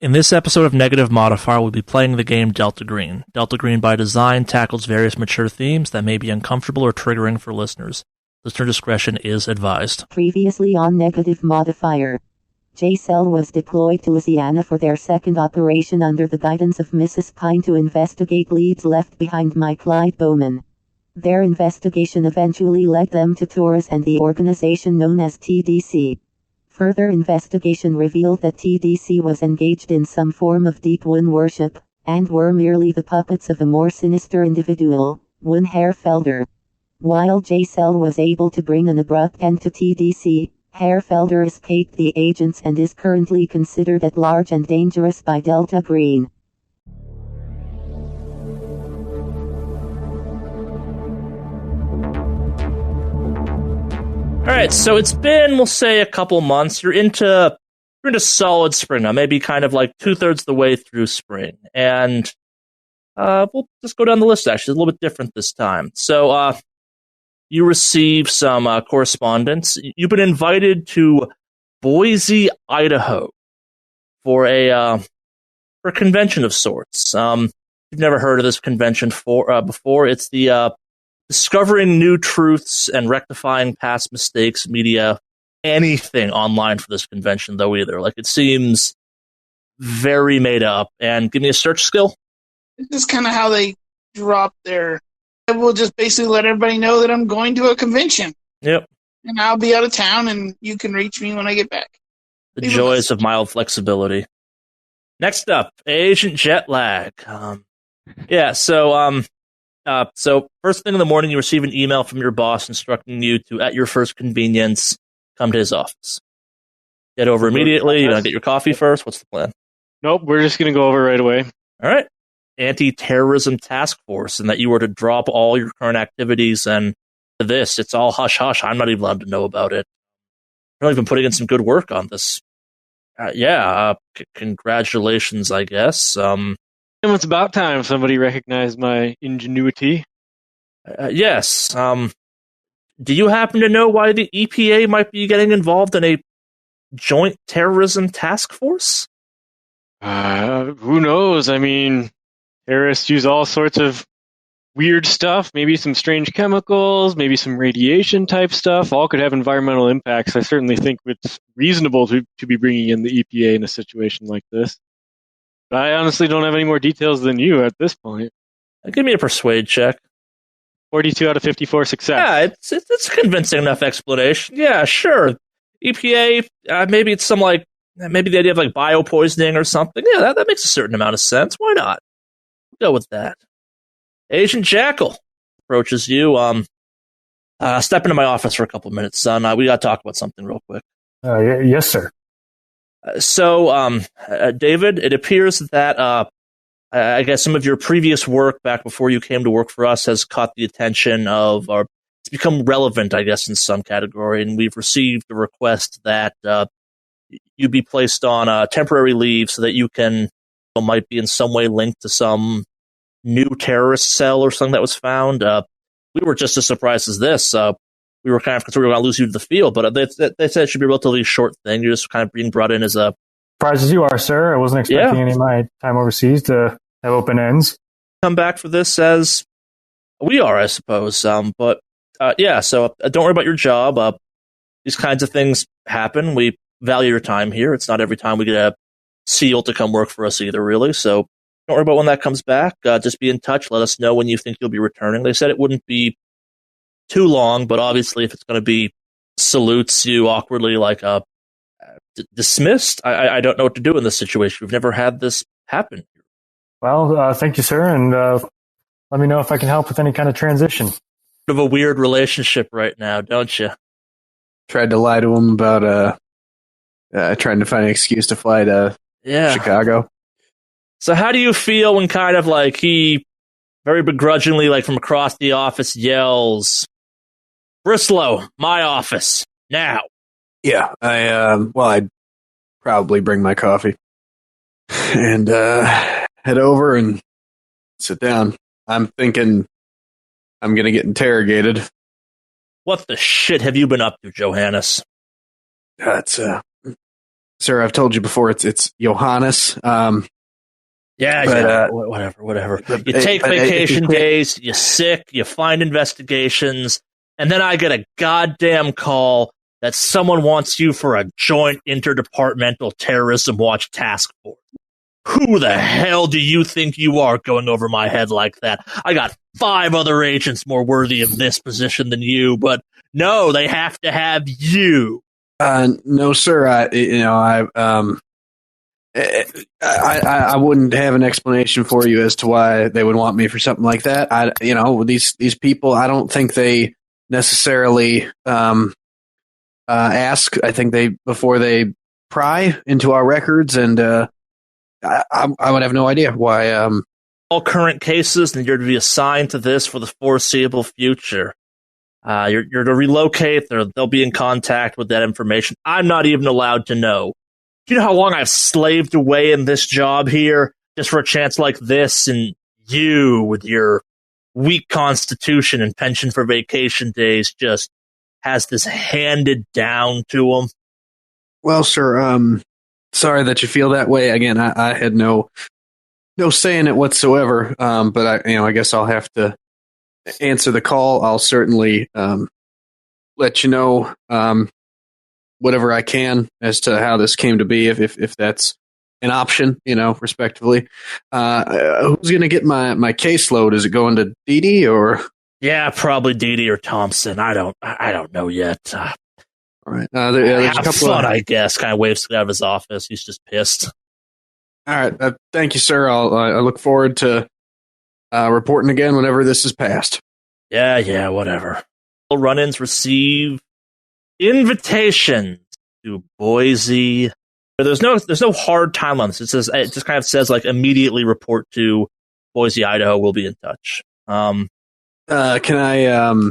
In this episode of Negative Modifier, we'll be playing the game Delta Green. Delta Green, by design, tackles various mature themes that may be uncomfortable or triggering for listeners. Listener discretion is advised. Previously on Negative Modifier, J-Cell was deployed to Louisiana for their second operation under the guidance of Mrs. Pine to investigate leads left behind by Clyde Bowman. Their investigation eventually led them to Taurus and the organization known as TDC. Further investigation revealed that TDC was engaged in some form of deep One worship, and were merely the puppets of a more sinister individual, one Herr Felder. While J-Cell was able to bring an abrupt end to TDC, Herr Felder escaped the agents and is currently considered at large and dangerous by Delta Green. Alright, so it's been, we'll say, a couple months. You're into solid spring now, maybe kind of like 2/3 of the way through spring. And we'll just go down the list, actually. It's a little bit different this time. So you receive some correspondence. You've been invited to Boise, Idaho for a convention of sorts. You've never heard of this convention before. It's the Discovering New Truths and Rectifying Past Mistakes media, anything online for this convention, though, either. Like, it seems very made up. And give me a search skill. This is kind of how they drop their... I will just basically let everybody know that I'm going to a convention. Yep. And I'll be out of town, and you can reach me when I get back. The joys of mild flexibility. Next up, Agent Jet Lag. So first thing in the morning, you receive an email from your boss instructing you to, at your first convenience, come to his office. Get over immediately. You're going to get your coffee first. What's the plan? Nope, we're just going to go over right away. All right. Anti-terrorism task force, and that you were to drop all your current activities and this. It's all hush-hush. I'm not even allowed to know about it. I've really been putting in some good work on this. Congratulations, I guess. It's about time somebody recognized my ingenuity. Yes. Do you happen to know why the EPA might be getting involved in a joint terrorism task force? Who knows? I mean, terrorists use all sorts of weird stuff, maybe some strange chemicals, maybe some radiation type stuff. All could have environmental impacts. I certainly think it's reasonable to be bringing in the EPA in a situation like this. But I honestly don't have any more details than you at this point. Give me a persuade check. 42 out of 54 success. Yeah, it's a convincing enough explanation. Yeah, sure. EPA, maybe it's maybe the idea of like biopoisoning or something. Yeah, that makes a certain amount of sense. Why not? Go with that. Agent Jackal approaches you. Step into my office for a couple of minutes, son. We got to talk about something real quick. Yes, sir. So, David, it appears that I guess some of your previous work back before you came to work for us has caught the attention of, or it's become relevant, I guess, in some category, and we've received a request that you be placed on temporary leave so that you might be in some way linked to some new terrorist cell or something that was found. We were just as surprised as this. We were kind of concerned we were going to lose you to the field, but they said it should be a relatively short thing. You're just kind of being brought in as a... Surprised as you are, sir. I wasn't expecting any of my time overseas to have open ends. Come back for this as we are, I suppose. So don't worry about your job. These kinds of things happen. We value your time here. It's not every time we get a SEAL to come work for us either, really. So don't worry about when that comes back. Just be in touch. Let us know when you think you'll be returning. They said it wouldn't be too long, but obviously if it's going to be salutes you awkwardly like dismissed, I don't know what to do in this situation. We've never had this happen. Well, thank you, sir, and let me know if I can help with any kind of transition. Bit of a weird relationship right now, don't you? Tried to lie to him about trying to find an excuse to fly to Chicago. So how do you feel when kind of like he very begrudgingly, like from across the office, yells, "Brislow, my office, now"? Yeah, I'd probably bring my coffee and head over and sit down. I'm thinking I'm going to get interrogated. What the shit have you been up to, Johannes? It's Sir, I've told you before, it's Johannes. Whatever. You take vacation days, you're sick, you find investigations, and then I get a goddamn call that someone wants you for a joint interdepartmental terrorism watch task force. Who the hell do you think you are going over my head like that? I got 5 other agents more worthy of this position than you, but no, they have to have you. No, sir. I wouldn't have an explanation for you as to why they would want me for something like that. These people, I don't think they necessarily ask. I think before they pry into our records, and I would have no idea why. All current cases, and you're to be assigned to this for the foreseeable future. You're to relocate. They'll be in contact with that information. I'm not even allowed to know. Do you know how long I've slaved away in this job here just for a chance like this? And you, with your weak constitution and pension for vacation days, just has this handed down to them. Well, sir, sorry that you feel that way. Again, I had no say in it whatsoever. But I guess I'll have to answer the call. I'll certainly let you know whatever I can as to how this came to be, if that's an option, respectively. Who's going to get my caseload? Is it going to Dee Dee or? Yeah, probably Dee Dee or Thompson. I don't know yet. All right. There's have a couple fun, I guess. Kind of waves out of his office. He's just pissed. All right. Thank you, sir. I look forward to reporting again whenever this is passed. Yeah, whatever. Run-ins receive invitations to Boise. There's no hard timelines. It just kind of says like immediately report to Boise, Idaho. We'll be in touch. Can I?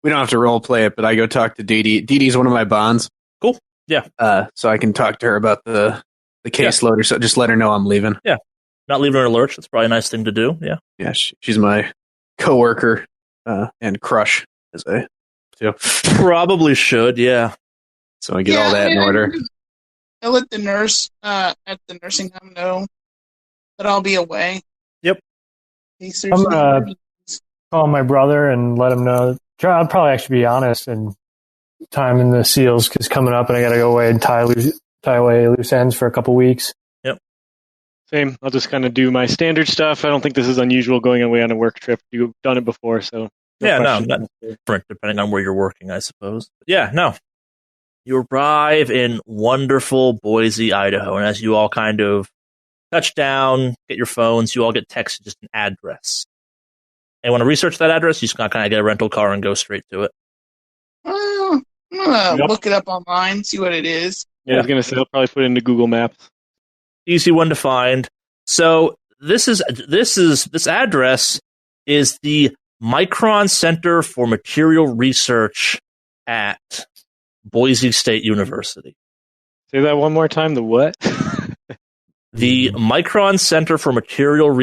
We don't have to role play it, but I go talk to Dee Dee. Dee Dee's one of my bonds. Cool. Yeah. So I can talk to her about the caseload, or so. Just let her know I'm leaving. Yeah. Not leaving her in a lurch. That's probably a nice thing to do. Yeah. Yeah. She's my coworker and crush, as I do. Probably should. Yeah. So I get all that in order. I'll let the nurse at the nursing home know that I'll be away. Yep. I'm gonna call my brother and let him know. I'll probably actually be honest and time in the seals because coming up and I got to go away and tie away loose ends for a couple weeks. Yep. Same. I'll just kind of do my standard stuff. I don't think this is unusual going away on a work trip. You've done it before, so. Not different depending on where you're working, I suppose. But yeah, no. You arrive in wonderful Boise, Idaho, and as you all kind of touch down, get your phones, you all get texted just an address. And want to research that address? You just gotta kind of get a rental car and go straight to it. I'm gonna look it up online, see what it is. Yeah, I was gonna say I'll probably put it into Google Maps. Easy one to find. So this address is the Micron Center for Material Research at Boise State University. Say that one more time. The what? The Micron Center for Materials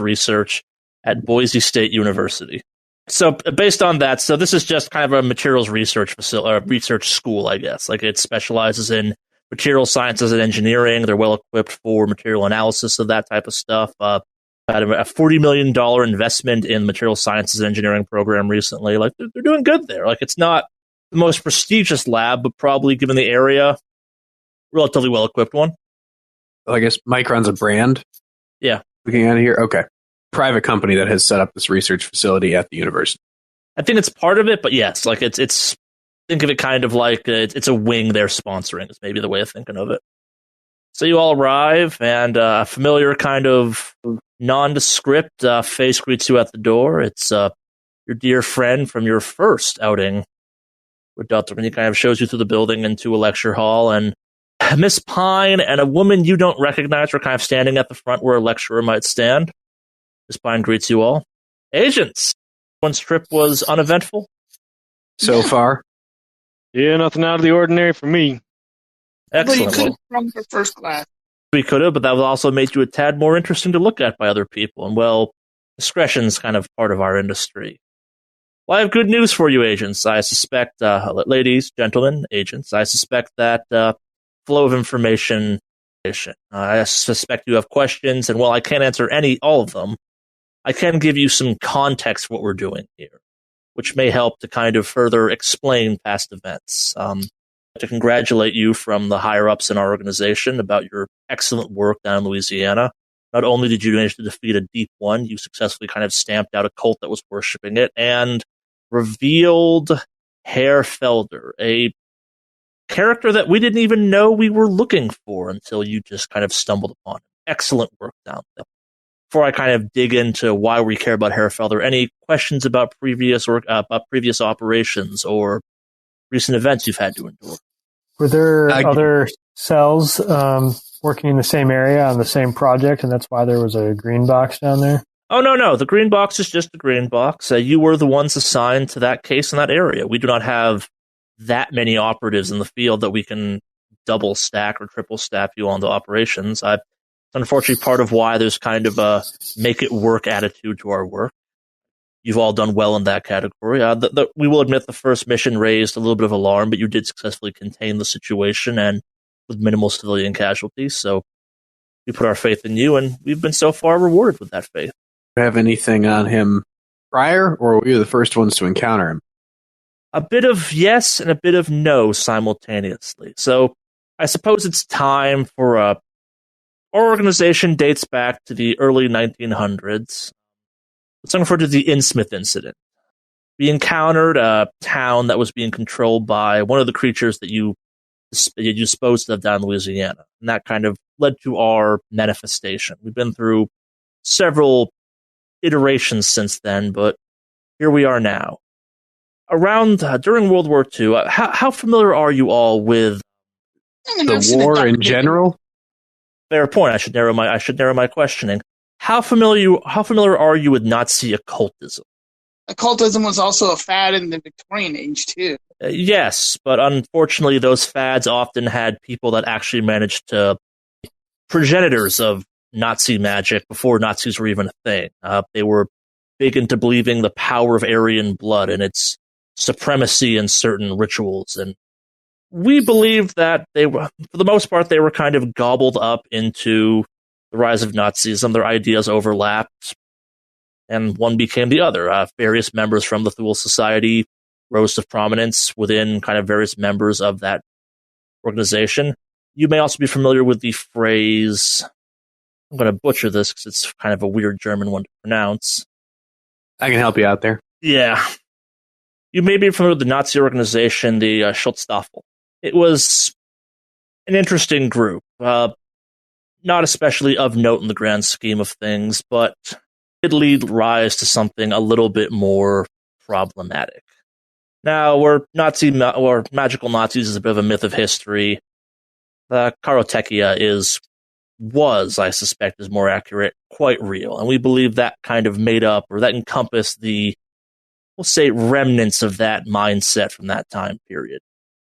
Research at Boise State University. So based on that, so this is just kind of a materials research facility, research school, I guess. Like it specializes in material sciences and engineering. They're well equipped for material analysis of that type of stuff. Had a $40 million investment in material sciences and engineering program recently. Like they're doing good there. Like it's not the most prestigious lab, but probably given the area, relatively well equipped one. I guess Micron's a brand. Yeah. Looking at it here. Okay. Private company that has set up this research facility at the university. I think it's part of it, but yes, like it's think of it kind of like it's a wing they're sponsoring is maybe the way of thinking of it. So you all arrive, and a familiar kind of nondescript face greets you at the door. It's your dear friend from your first outing with Dr. He kind of shows you through the building into a lecture hall, and Miss Pine and a woman you don't recognize are kind of standing at the front where a lecturer might stand. Miss Pine greets you all. Agents, one's trip was uneventful? So far? Yeah, nothing out of the ordinary for me. But you Excellent. could have come for first class. We could have, but that would also made you a tad more interesting to look at by other people. And, well, discretion's kind of part of our industry. Well, I have good news for you, agents. I suspect, ladies, gentlemen, agents, I suspect that flow of information. I suspect you have questions, and while I can't answer all of them, I can give you some context for what we're doing here, which may help to kind of further explain past events. To congratulate you from the higher-ups in our organization about your excellent work down in Louisiana. Not only did you manage to defeat a deep one, you successfully kind of stamped out a cult that was worshipping it, and revealed Herr Felder, a character that we didn't even know we were looking for until you just kind of stumbled upon him. Excellent work down there. Before I kind of dig into why we care about Herr Felder, any questions about previous operations or recent events you've had to endure? Were there other cells working in the same area on the same project, and that's why there was a green box down there? Oh, no. The green box is just a green box. You were the ones assigned to that case in that area. We do not have that many operatives in the field that we can double stack or triple staff you on the operations. It's unfortunately part of why there's kind of a make it work attitude to our work. You've all done well in that category. We will admit the first mission raised a little bit of alarm, but you did successfully contain the situation and with minimal civilian casualties. So we put our faith in you, and we've been so far rewarded with that faith. Do you have anything on him prior, or were you the first ones to encounter him? A bit of yes and a bit of no simultaneously. So I suppose it's time for our organization dates back to the early 1900s. It's referred to the Insmith Incident. We encountered a town that was being controlled by one of the creatures that you disposed of down in Louisiana. And that kind of led to our manifestation. We've been through several iterations since then, but here we are now. During World War II, how familiar are you all with the war in general? Fair point. I should narrow my questioning. How familiar are you with Nazi occultism? Occultism was also a fad in the Victorian age, too. Yes, but unfortunately those fads often had people that actually managed to progenitors of Nazi magic before Nazis were even a thing. They were big into believing the power of Aryan blood and its supremacy in certain rituals. And we believe that they were, for the most part, they were kind of gobbled up into the rise of Nazism. Their ideas overlapped, and one became the other. Various members from the Thule Society rose to prominence within kind of various members of that organization. You may also be familiar with the phrase, I'm going to butcher this because it's kind of a weird German one to pronounce. I can help you out there. Yeah. You may be familiar with the Nazi organization, the Schutzstaffel. It was an interesting group. Not especially of note in the grand scheme of things, but it did rise to something a little bit more problematic. Now, magical Nazis is a bit of a myth of history. The Karotechia was, I suspect is more accurate, quite real. And we believe that kind of made up, or that encompassed the, we'll say, remnants of that mindset from that time period.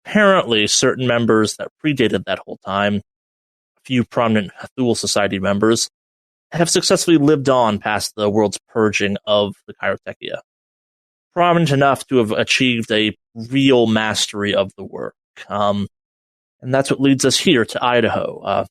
Apparently, certain members that predated that whole time, a few prominent Thule Society members, have successfully lived on past the world's purging of the Karotechia. Prominent enough to have achieved a real mastery of the work. And that's what leads us here to Idaho.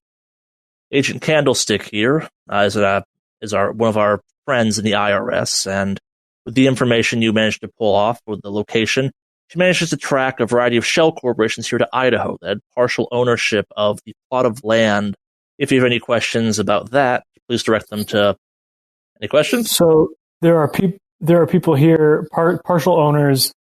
Agent Candlestick here is one of our friends in the IRS, and with the information you managed to pull off with the location, she manages to track a variety of shell corporations here to Idaho that had partial ownership of the plot of land. If you have any questions about that, please direct them to any questions. So there are people here, partial owners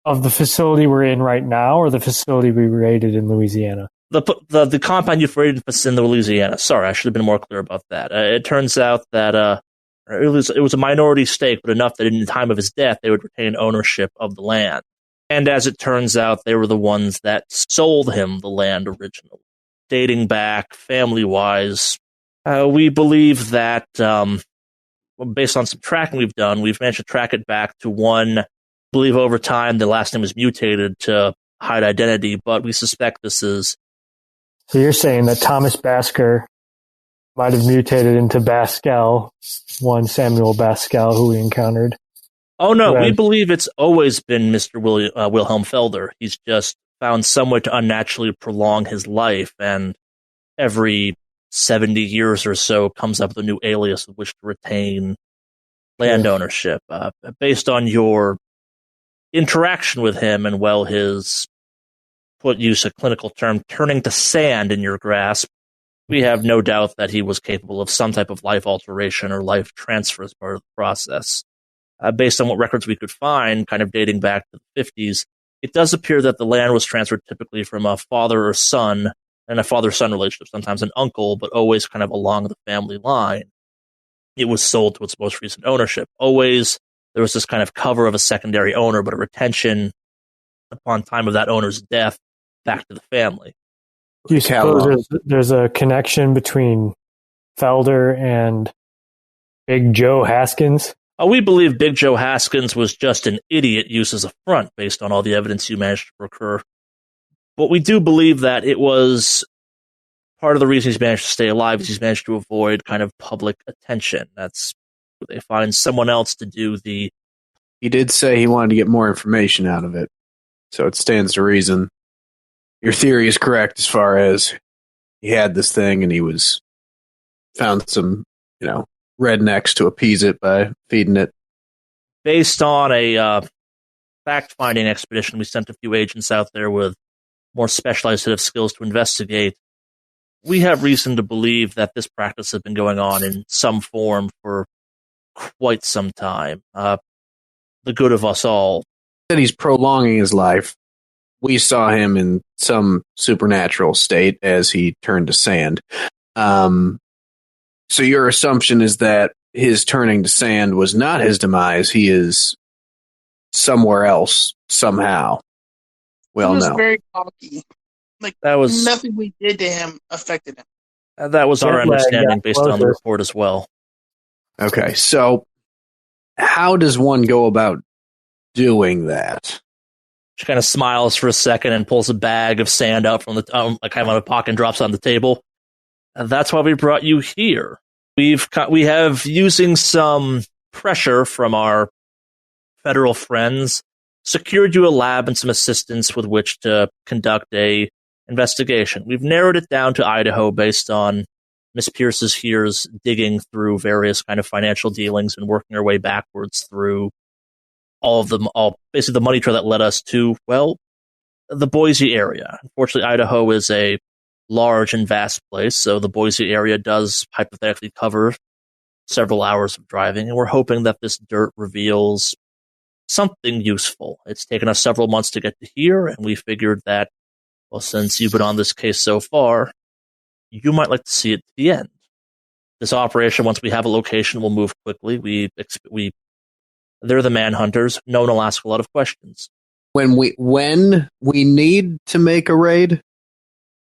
of the facility we're in right now, or the facility we raided in Louisiana? The compound you've raided in the Louisiana. Sorry, I should have been more clear about that. It turns out that it was a minority stake, but enough that in the time of his death, they would retain ownership of the land. And as it turns out, they were the ones that sold him the land originally. Dating back, family-wise, we believe that, based on some tracking we've done, we've managed to track it back to one. I believe over time, the last name was mutated to hide identity, but we suspect this is... So you're saying that Thomas Basker might have mutated into Bascal, one Samuel Bascal who we encountered? Oh, no, we Right. believe it's always been Mr. Wilhelm Felder. He's just found some way to unnaturally prolong his life, and every 70 years or so comes up with a new alias with which to retain land ownership. Based on your interaction with him and, well, his, put use a clinical term, turning to sand in your grasp, we have no doubt that he was capable of some type of life alteration or life transfer as part of the process. Based on what records we could find, kind of dating back to the 50s, it does appear that the land was transferred typically from a father or son, and a father-son relationship, sometimes an uncle, but always kind of along the family line. It was sold to its most recent ownership. Always there was this kind of cover of a secondary owner, but a retention upon time of that owner's death back to the family. Do you suppose there's a connection between Felder and Big Joe Haskins? We believe Big Joe Haskins was just an idiot used as a front based on all the evidence you managed to procure. But we do believe that it was part of the reason he's managed to stay alive is he's managed to avoid kind of public attention. That's where they find someone else to do the... He did say he wanted to get more information out of it, so it stands to reason. Your theory is correct as far as he had this thing and he was found some, rednecks to appease it by feeding it. Based on a fact-finding expedition, we sent a few agents out there with more specialized set of skills to investigate. We have reason to believe that this practice has been going on in some form for quite some time. The good of us all. That he's prolonging his life. We saw him in some supernatural state as he turned to sand. So your assumption is that his turning to sand was not his demise. He is somewhere else somehow. Well, he was no. very cocky. Nothing we did to him affected him. That was our understanding based on the report as well. Okay, so how does one go about doing that? She kind of smiles for a second and pulls a bag of sand out from the kind of out of a pocket and drops it on the table. And that's why we brought you here. We have, using some pressure from our federal friends, secured you a lab and some assistance with which to conduct a investigation. We've narrowed it down to Idaho based on Miss Pierce's here's digging through various kind of financial dealings and working our way backwards through all basically the money trail that led us to, well, the Boise area. Unfortunately, Idaho is a large and vast place, so the Boise area does hypothetically cover several hours of driving, and we're hoping that this dirt reveals something useful. It's taken us several months to get to here, and we figured that, well, since you've been on this case so far, you might like to see it to the end. This operation, once we have a location, will move quickly. They're the manhunters. No one will ask a lot of questions. When we need to make a raid?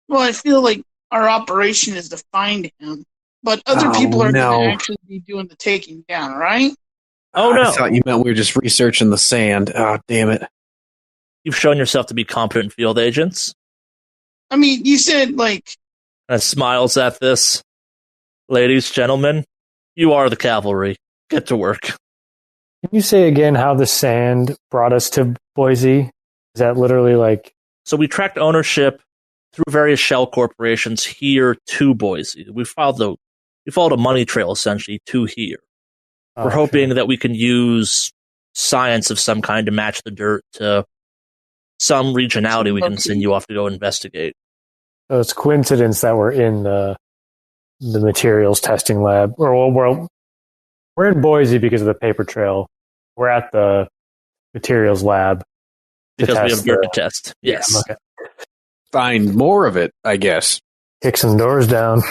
Well, I feel like our operation is to find him, but other people are going to actually be doing the taking down, right? Oh, no. I thought you meant we were just researching the sand. Oh, damn it. You've shown yourself to be competent field agents. I mean, you said, And smiles at this. Ladies, gentlemen, you are the cavalry. Get to work. Can you say again how the sand brought us to Boise? Is that literally So we tracked ownership through various shell corporations here to Boise. We followed a money trail essentially to here. We're hoping that we can use science of some kind to match the dirt to some regionality we can send you off to go investigate. So it's coincidence that we're in the materials testing lab. We're in Boise because of the paper trail. We're at the materials lab. Because we have dirt to test. Yes. Yeah, okay. Find more of it, I guess. Kick some doors down.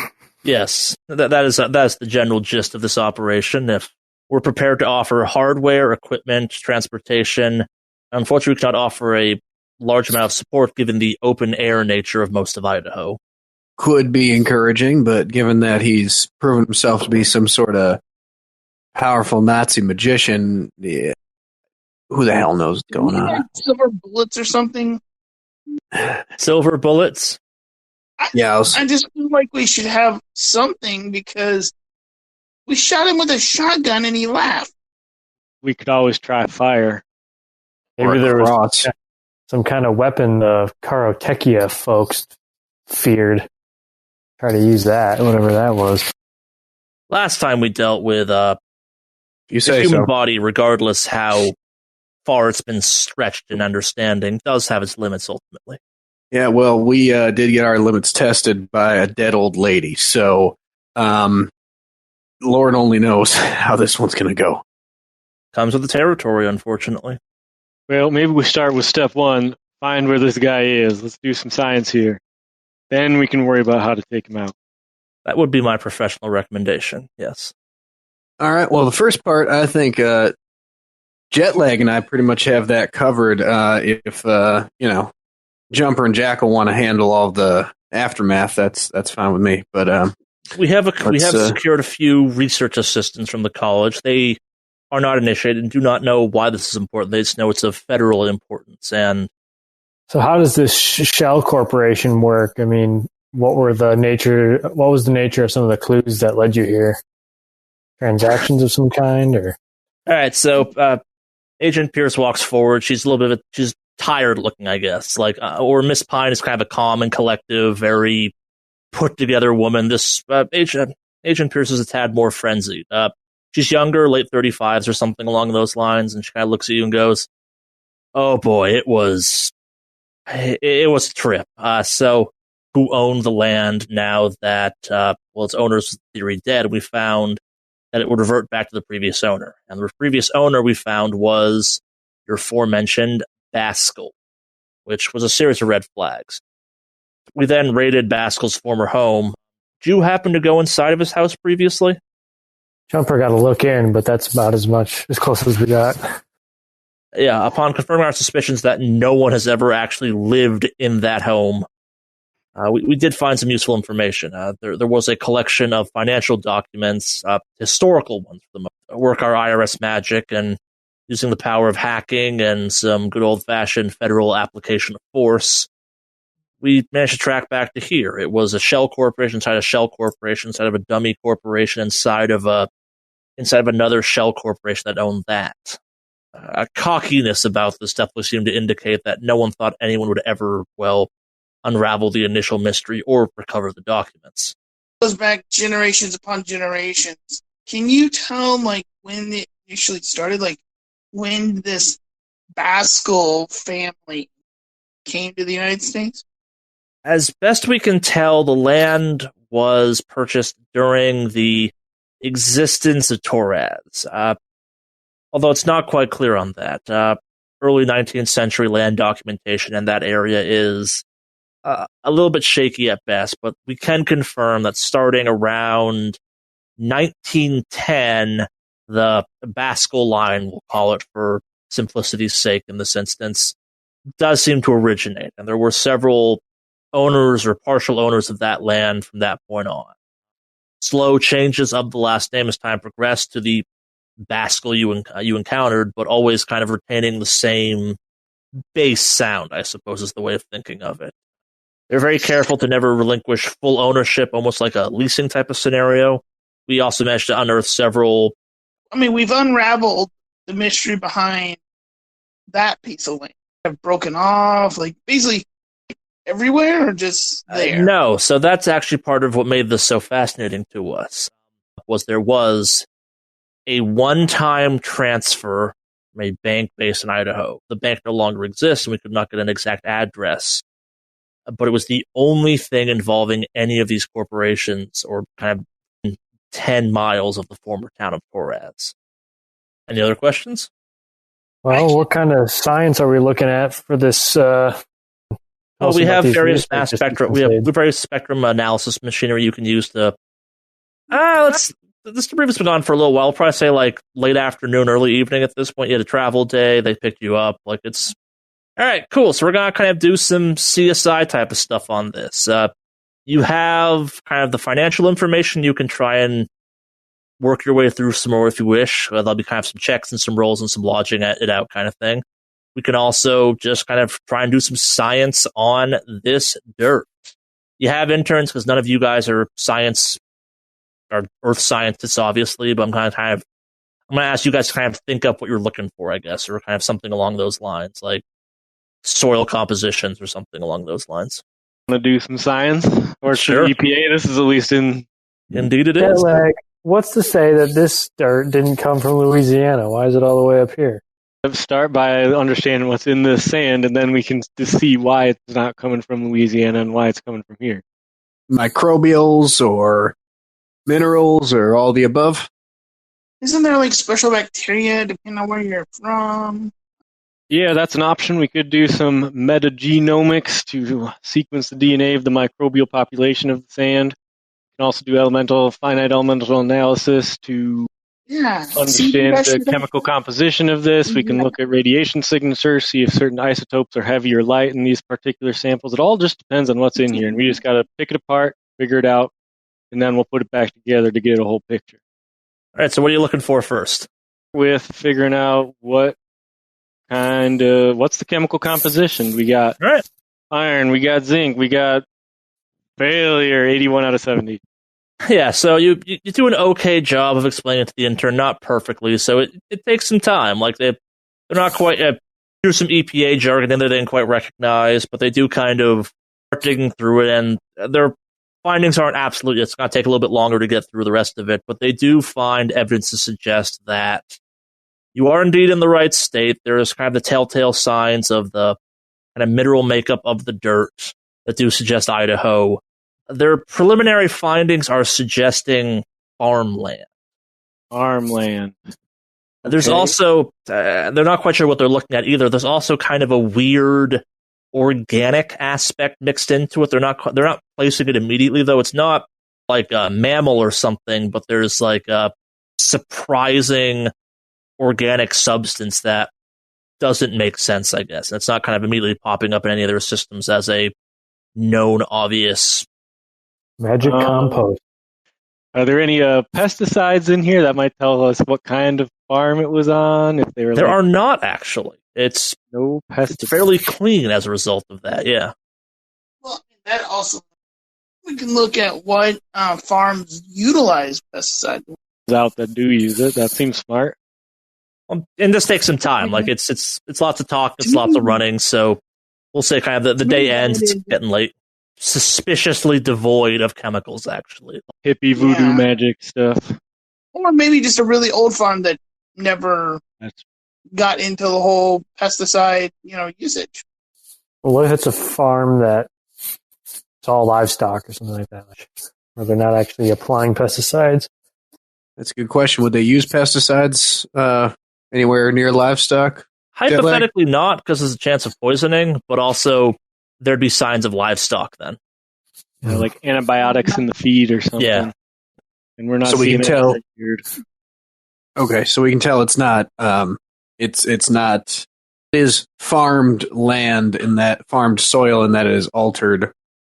Yes. That is the general gist of this operation. If we're prepared to offer hardware, equipment, transportation, unfortunately we cannot offer a large amount of support given the open air nature of most of Idaho. Could be encouraging, but given that he's proven himself to be some sort of powerful Nazi magician, yeah, who the hell knows what's going on? Silver bullets or something? Silver bullets? Yeah, I just feel like we should have something because we shot him with a shotgun and he laughed. we could always try fire. Maybe there was some kind of weapon the Karotekia folks feared. Try to use that, whatever that was. Last time we dealt with the say human so. body, regardless how far it's been stretched in understanding, does have its limits ultimately. Yeah, well, we did get our limits tested by a dead old lady, so Lord only knows how this one's going to go. Comes with the territory, unfortunately. Well, maybe we start with step one, find where this guy is. Let's do some science here. Then we can worry about how to take him out. That would be my professional recommendation, yes. All right, well, the first part, I think Jetlag and I pretty much have that covered. If Jumper and Jackal want to handle all the aftermath, that's fine with me. But we have secured a few research assistants from the college. They are not initiated and do not know why this is important. They just know it's of federal importance. And so, how does this shell corporation work? I mean, what was the nature of some of the clues that led you here? Transactions of some kind, or? All right, so Agent Pierce walks forward. She's a little bit she's tired looking, I guess. Or Miss Pine is kind of a calm and collective, very put together woman. This Agent Pierce is a tad more frenzied. She's younger, late 35s or something along those lines, and she kind of looks at you and goes, "Oh boy, it was a trip." So, who owned the land now that its owner's theory dead? We found that it would revert back to the previous owner, and the previous owner we found was your aforementioned Baskell, which was a series of red flags. We then raided Baskell's former home. Did you happen to go inside of his house previously? Jumper got to look in, but that's about as close as we got. Yeah, upon confirming our suspicions that no one has ever actually lived in that home, we did find some useful information. There was a collection of financial documents, historical ones for the most, work our IRS magic and using the power of hacking and some good old-fashioned federal application of force. We managed to track back to here. It was a shell corporation inside a shell corporation inside of a dummy corporation inside of another shell corporation that owned that. A cockiness about this definitely seemed to indicate that no one thought anyone would ever, unravel the initial mystery or recover the documents. It goes back generations upon generations. Can you tell, when it initially started, when this Baskell family came to the United States? As best we can tell, the land was purchased during the existence of Torres, although it's not quite clear on that. Early 19th century land documentation in that area is a little bit shaky at best, but we can confirm that starting around 1910, the Baskell line, we'll call it for simplicity's sake in this instance, does seem to originate. And there were several owners or partial owners of that land from that point on. Slow changes of the last name as time progressed to the Baskell you encountered, but always kind of retaining the same base sound, I suppose is the way of thinking of it. They're very careful to never relinquish full ownership, almost like a leasing type of scenario. We also managed to unearth several... we've unraveled the mystery behind that piece of land. Have broken off, basically everywhere, or just there? No, so that's actually part of what made this so fascinating to us. There was a one-time transfer from a bank based in Idaho. The bank no longer exists, and we could not get an exact address. But it was the only thing involving any of these corporations, or kind of 10 miles of the former town of Torres. Any other questions? Well, what kind of science are we looking at for this? We have various mass spectrum. We have various spectrum analysis machinery you can use to. This debriefing's been on for a little while. I'll probably say late afternoon, early evening. At this point, you had a travel day. They picked you up. It's all right. Cool. So we're gonna kind of do some CSI type of stuff on this. You have kind of the financial information. You can try and work your way through some more if you wish. There'll be kind of some checks and some rolls and some lodging it out kind of thing. We can also just kind of try and do some science on this dirt. You have interns because none of you guys are earth scientists, obviously, but I'm kind of I'm going to ask you guys to kind of think up what you're looking for, I guess, or kind of something along those lines, like soil compositions or something along those lines. Want to do some science? Or Sure. the EPA? This is at least in... Indeed it Yeah, is. like, what's to say that this dirt didn't come from Louisiana? Why is it all the way up here? Start by understanding what's in the sand, and then we can just see why it's not coming from Louisiana and why it's coming from here. Microbials or minerals or all the above? Isn't there like special bacteria depending on where you're from? Yeah, that's an option. We could do some metagenomics to sequence the DNA of the microbial population of the sand. We can also do finite elemental analysis to understand the chemical composition of this. We can look at radiation signatures, see if certain isotopes are heavy or light in these particular samples. It all just depends on what's in here, and we just got to pick it apart, figure it out, and then we'll put it back together to get a whole picture. All right, so what are you looking for first? With figuring out what's the chemical composition. We got iron, we got zinc, we got failure, 81 out of 70. Yeah, so you do an okay job of explaining it to the intern, not perfectly, so it takes some time. Like, they're not quite, here's some EPA jargon in there they didn't quite recognize, but they do kind of start digging through it, and their findings aren't absolute. It's going to take a little bit longer to get through the rest of it, but they do find evidence to suggest that you are indeed in the right state. There's kind of the telltale signs of the kind of mineral makeup of the dirt that do suggest Idaho. Their preliminary findings are suggesting farmland. Farmland. There's also, they're not quite sure what they're looking at either. There's also kind of a weird organic aspect mixed into it. They're not placing it immediately, though. It's not like a mammal or something, but there's like a surprising organic substance that doesn't make sense, I guess. And it's not kind of immediately popping up in any of their systems as a known, obvious magic compost. Are there any pesticides in here that might tell us what kind of farm it was on? If they were, there are not actually. It's no pesticides. It's fairly clean as a result of that. Yeah. Well, that also we can look at what farms utilize pesticides. Out that do use it. That seems smart. And this takes some time. Like it's lots of talk, it's lots of running. So we'll say kind of the day ends. It's getting late. Suspiciously devoid of chemicals, actually. Hippie voodoo magic stuff. Or maybe just a really old farm that never got into the whole pesticide, usage. Well, what if it's a farm that it's all livestock or something like that, where they're not actually applying pesticides? That's a good question. Would they use pesticides anywhere near livestock? Hypothetically not, because there's a chance of poisoning, but also there'd be signs of livestock then. Like antibiotics in the feed or something. Yeah. And we're not so we can tell. Okay, so we can tell it's not it's not it is farmed land in that farmed soil and that is altered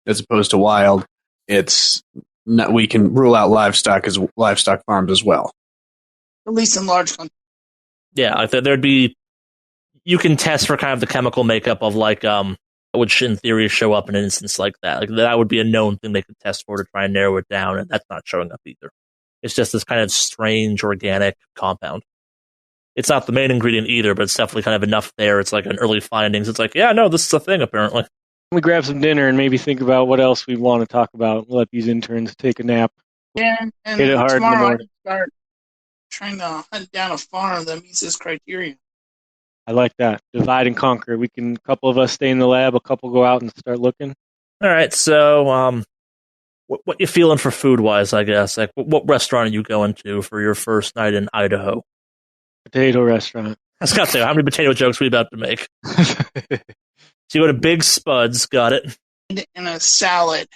as opposed to wild. It's not, we can rule out livestock as livestock farms as well. At least in large countries. Yeah, like there'd be you can test for kind of the chemical makeup of like which in theory show up in an instance like that. Like that would be a known thing they could test for to try and narrow it down, and that's not showing up either. It's just this kind of strange organic compound. It's not the main ingredient either, but it's definitely kind of enough there. It's like an early findings. It's like, yeah, no, this is a thing apparently. We grab some dinner and maybe think about what else we want to talk about. We'll let these interns take a nap. Yeah, and hit it hard tomorrow I can start trying to hunt down a farm that meets this criteria. I like that. Divide and conquer. A couple of us stay in the lab, a couple go out and start looking. All right, so what you feeling for food-wise, I guess? Like, what restaurant are you going to for your first night in Idaho? Potato restaurant. I was going to say, how many potato jokes are we about to make? So you go to Big Spuds, got it. And a salad.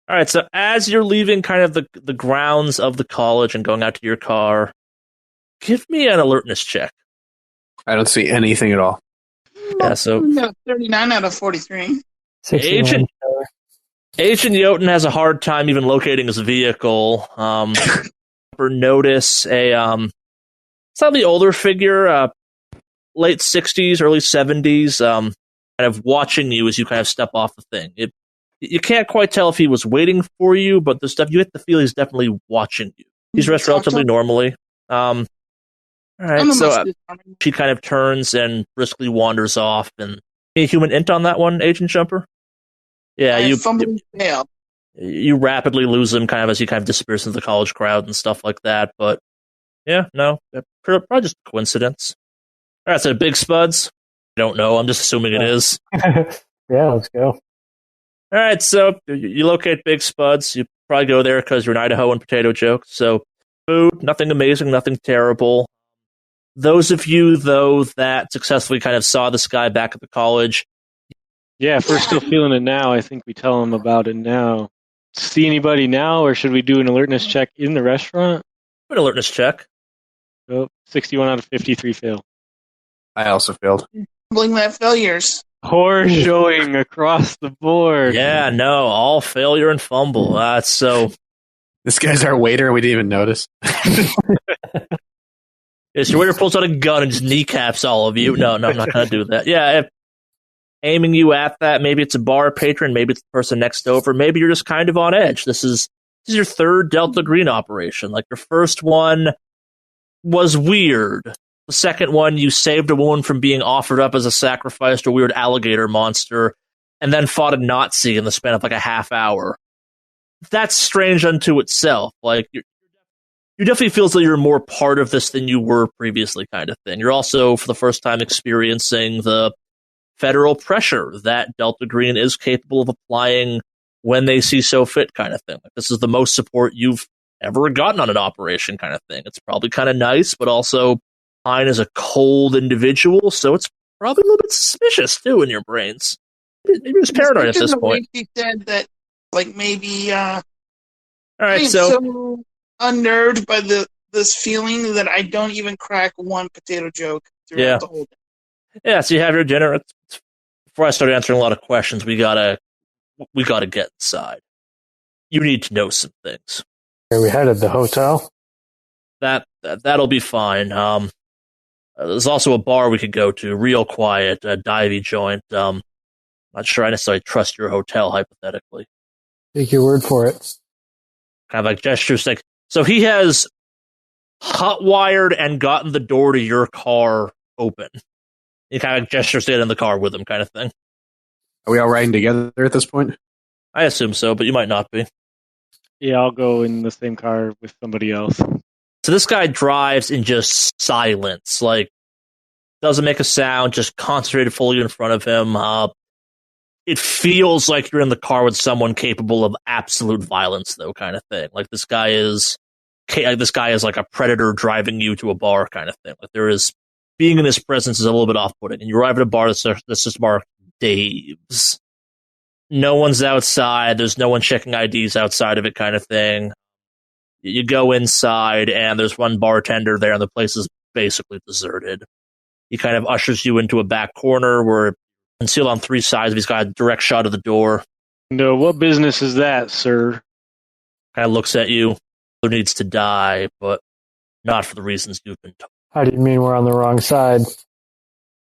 All right, so as you're leaving kind of the grounds of the college and going out to your car, give me an alertness check. I don't see anything at all. Yeah, so 39 out of 43. Agent Yoten has a hard time even locating his vehicle. Notice a slightly older figure, late 60s, early 70s, kind of watching you as you kind of step off the thing. You can't quite tell if he was waiting for you, but you get the feel he's definitely watching you. He's dressed relatively normally. All right, I'm the so most disarming. she kind of turns and briskly wanders off. And a human int on that one, Agent Jumper? Yeah, I fumbling fail. you rapidly lose him kind of as he kind of disappears into the college crowd and stuff like that. But yeah, no, probably just a coincidence. All right, so Big Spuds. I don't know. I'm just assuming it is. Yeah, let's go. All right, so you locate Big Spuds. You probably go there because you're in Idaho and potato jokes. So food, nothing amazing, nothing terrible. Those of you, though, that successfully kind of saw this guy back at the college. Yeah, if we're still feeling it now, I think we tell him about it now. See anybody now, or should we do an alertness check in the restaurant? An alertness check. Oh, 61 out of 53 fail. I also failed. Fumbling that failures. Poor showing across the board. Yeah, no, all failure and fumble. So This guy's our waiter. We didn't even notice. yes, your waiter pulls out a gun and just kneecaps all of you. No, I'm not going to do that. Yeah, if aiming you at that, maybe it's a bar patron, maybe it's the person next over, maybe you're just kind of on edge. This is your third Delta Green operation. Like your first one was weird. The second one, you saved a woman from being offered up as a sacrifice to a weird alligator monster, and then fought a Nazi in the span of like a half hour. That's strange unto itself. Like you definitely feels like you're more part of this than you were previously, kind of thing. You're also, for the first time, experiencing the federal pressure that Delta Green is capable of applying when they see so fit, kind of thing. Like, this is the most support you've ever gotten on an operation, kind of thing. It's probably kind of nice, but also Pine is a cold individual, so it's probably a little bit suspicious too in your brains. Maybe it's paranoid at this point. He said that, like, maybe. All right, I'm so so unnerved by this feeling that I don't even crack one potato joke throughout the whole day. yeah, so you have your dinner. Before I start answering a lot of questions, we gotta get inside. You need to know some things. Are we headed the hotel? That'll be fine. There's also a bar we could go to, real quiet, a divey joint. Not sure I necessarily trust your hotel, hypothetically. Take your word for it. Kind of like gestures, like, so he has hot wired and gotten the door to your car open. He kind of gestures to get in the car with him, kind of thing. Are we all riding together at this point? I assume so, but you might not be. Yeah, I'll go in the same car with somebody else. So this guy drives in just silence, like, doesn't make a sound, just concentrated fully in front of him. It feels like you're in the car with someone capable of absolute violence, though, kind of thing. Like this guy is like a predator driving you to a bar, kind of thing. Like being in his presence is a little bit off-putting. And you arrive at a bar that's just marked Dave's. No one's outside. There's no one checking IDs outside of it, kind of thing. You go inside, and there's one bartender there, and the place is basically deserted. He kind of ushers you into a back corner where concealed on three sides. He's got a direct shot of the door. No, what business is that, sir? Kind of looks at you. Who needs to die, but not for the reasons you've been told. How do you mean we're on the wrong side?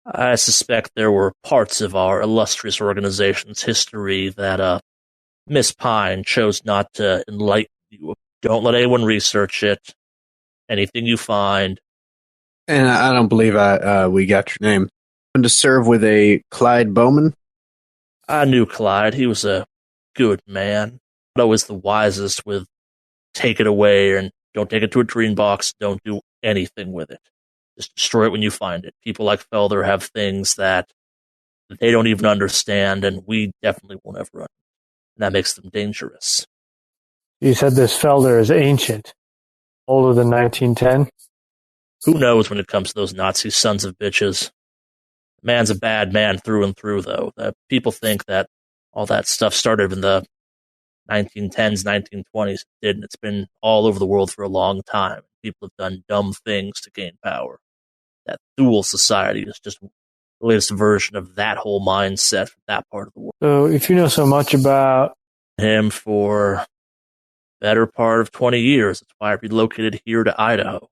I suspect there were parts of our illustrious organization's history that Miss Pine chose not to enlighten you. Don't let anyone research it. Anything you find. And I don't believe we got your name. To serve with a Clyde Bowman? I knew Clyde. He was a good man. Not always the wisest with take it away and don't take it to a dream box. Don't do anything with it. Just destroy it when you find it. People like Felder have things that they don't even understand, and we definitely won't ever understand. And that makes them dangerous. You said this Felder is ancient. Older than 1910? Who knows when it comes to those Nazi sons of bitches? Man's a bad man through and through, though. People think that all that stuff started in the 1910s, 1920s. It didn't. It's been all over the world for a long time. People have done dumb things to gain power. That Thule society is just the latest version of that whole mindset from that part of the world. So if you know so much about him for better part of 20 years, that's why I relocated here to Idaho.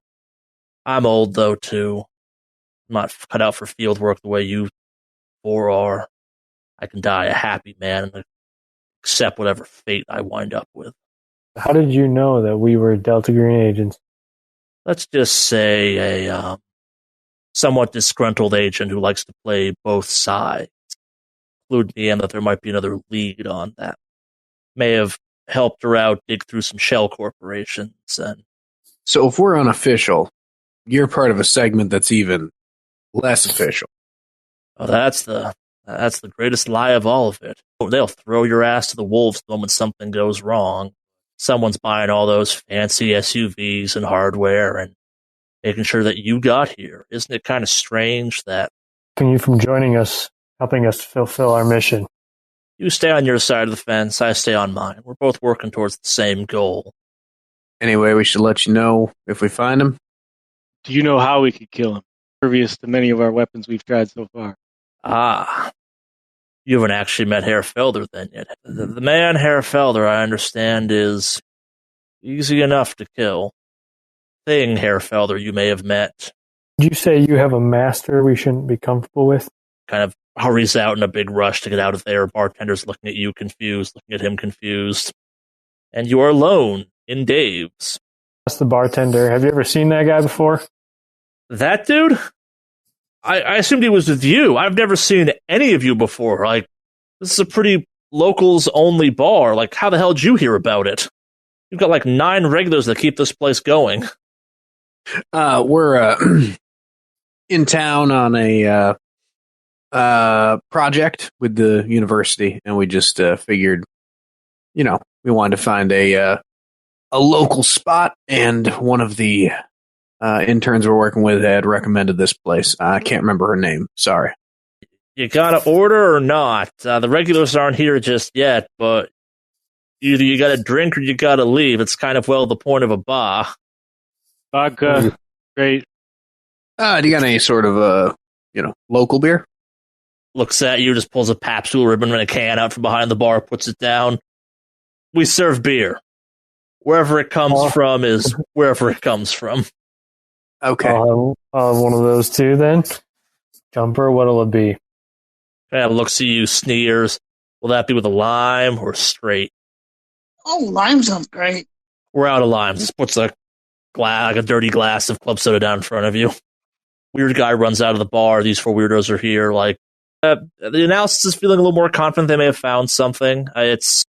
I'm old, though, too. I'm not cut out for field work the way you four are. I can die a happy man and accept whatever fate I wind up with. How did you know that we were Delta Green agents? Let's just say a somewhat disgruntled agent who likes to play both sides. Include me in that there might be another lead on that. May have helped her out dig through some shell corporations. And So if we're unofficial, you're part of a segment that's even less official. oh, that's the greatest lie of all of it. They'll throw your ass to the wolves the moment something goes wrong. Someone's buying all those fancy SUVs and hardware and making sure that you got here. Isn't it kind of strange that You from joining us, helping us fulfill our mission? you stay on your side of the fence, I stay on mine. We're both working towards the same goal. Anyway, we should let you know if we find him. Do you know how we could kill him? Previous to many of our weapons we've tried so far. Ah, you haven't actually met Herr Felder then yet. The man Herr Felder, I understand, is easy enough to kill. Thing Herr Felder you may have met. Did you say you have a master we shouldn't be comfortable with? Kind of hurries out in a big rush to get out of there. Bartender's looking at you confused, looking at him confused. And you are alone in Dave's. That's the bartender. Have you ever seen that guy before? That dude? I assumed he was with you. I've never seen any of you before. Like, this is a pretty locals-only bar. Like, how the hell did you hear about it? You've got like 9 regulars that keep this place going. We're in town on a project with the university, and we just figured, we wanted to find a local spot, and one of the interns we're working with had recommended this place. I can't remember her name. Sorry. You gotta order or not. The regulars aren't here just yet, but either you gotta drink or you gotta leave. It's kind of, the point of a bar. Vodka, great. Do you got any sort of, local beer? Looks at you, just pulls a Pabst Blue Ribbon and a can out from behind the bar, puts it down. We serve beer. Wherever it comes from is wherever it comes from. Okay. I'll have one of those too then. Jumper, what'll it be? Looks at you, sneers. Will that be with a lime or straight? Oh, lime sounds great. We're out of limes. Just puts a dirty glass of club soda down in front of you. Weird guy runs out of the bar. These 4 weirdos are here. The analysis is feeling a little more confident they may have found something. It's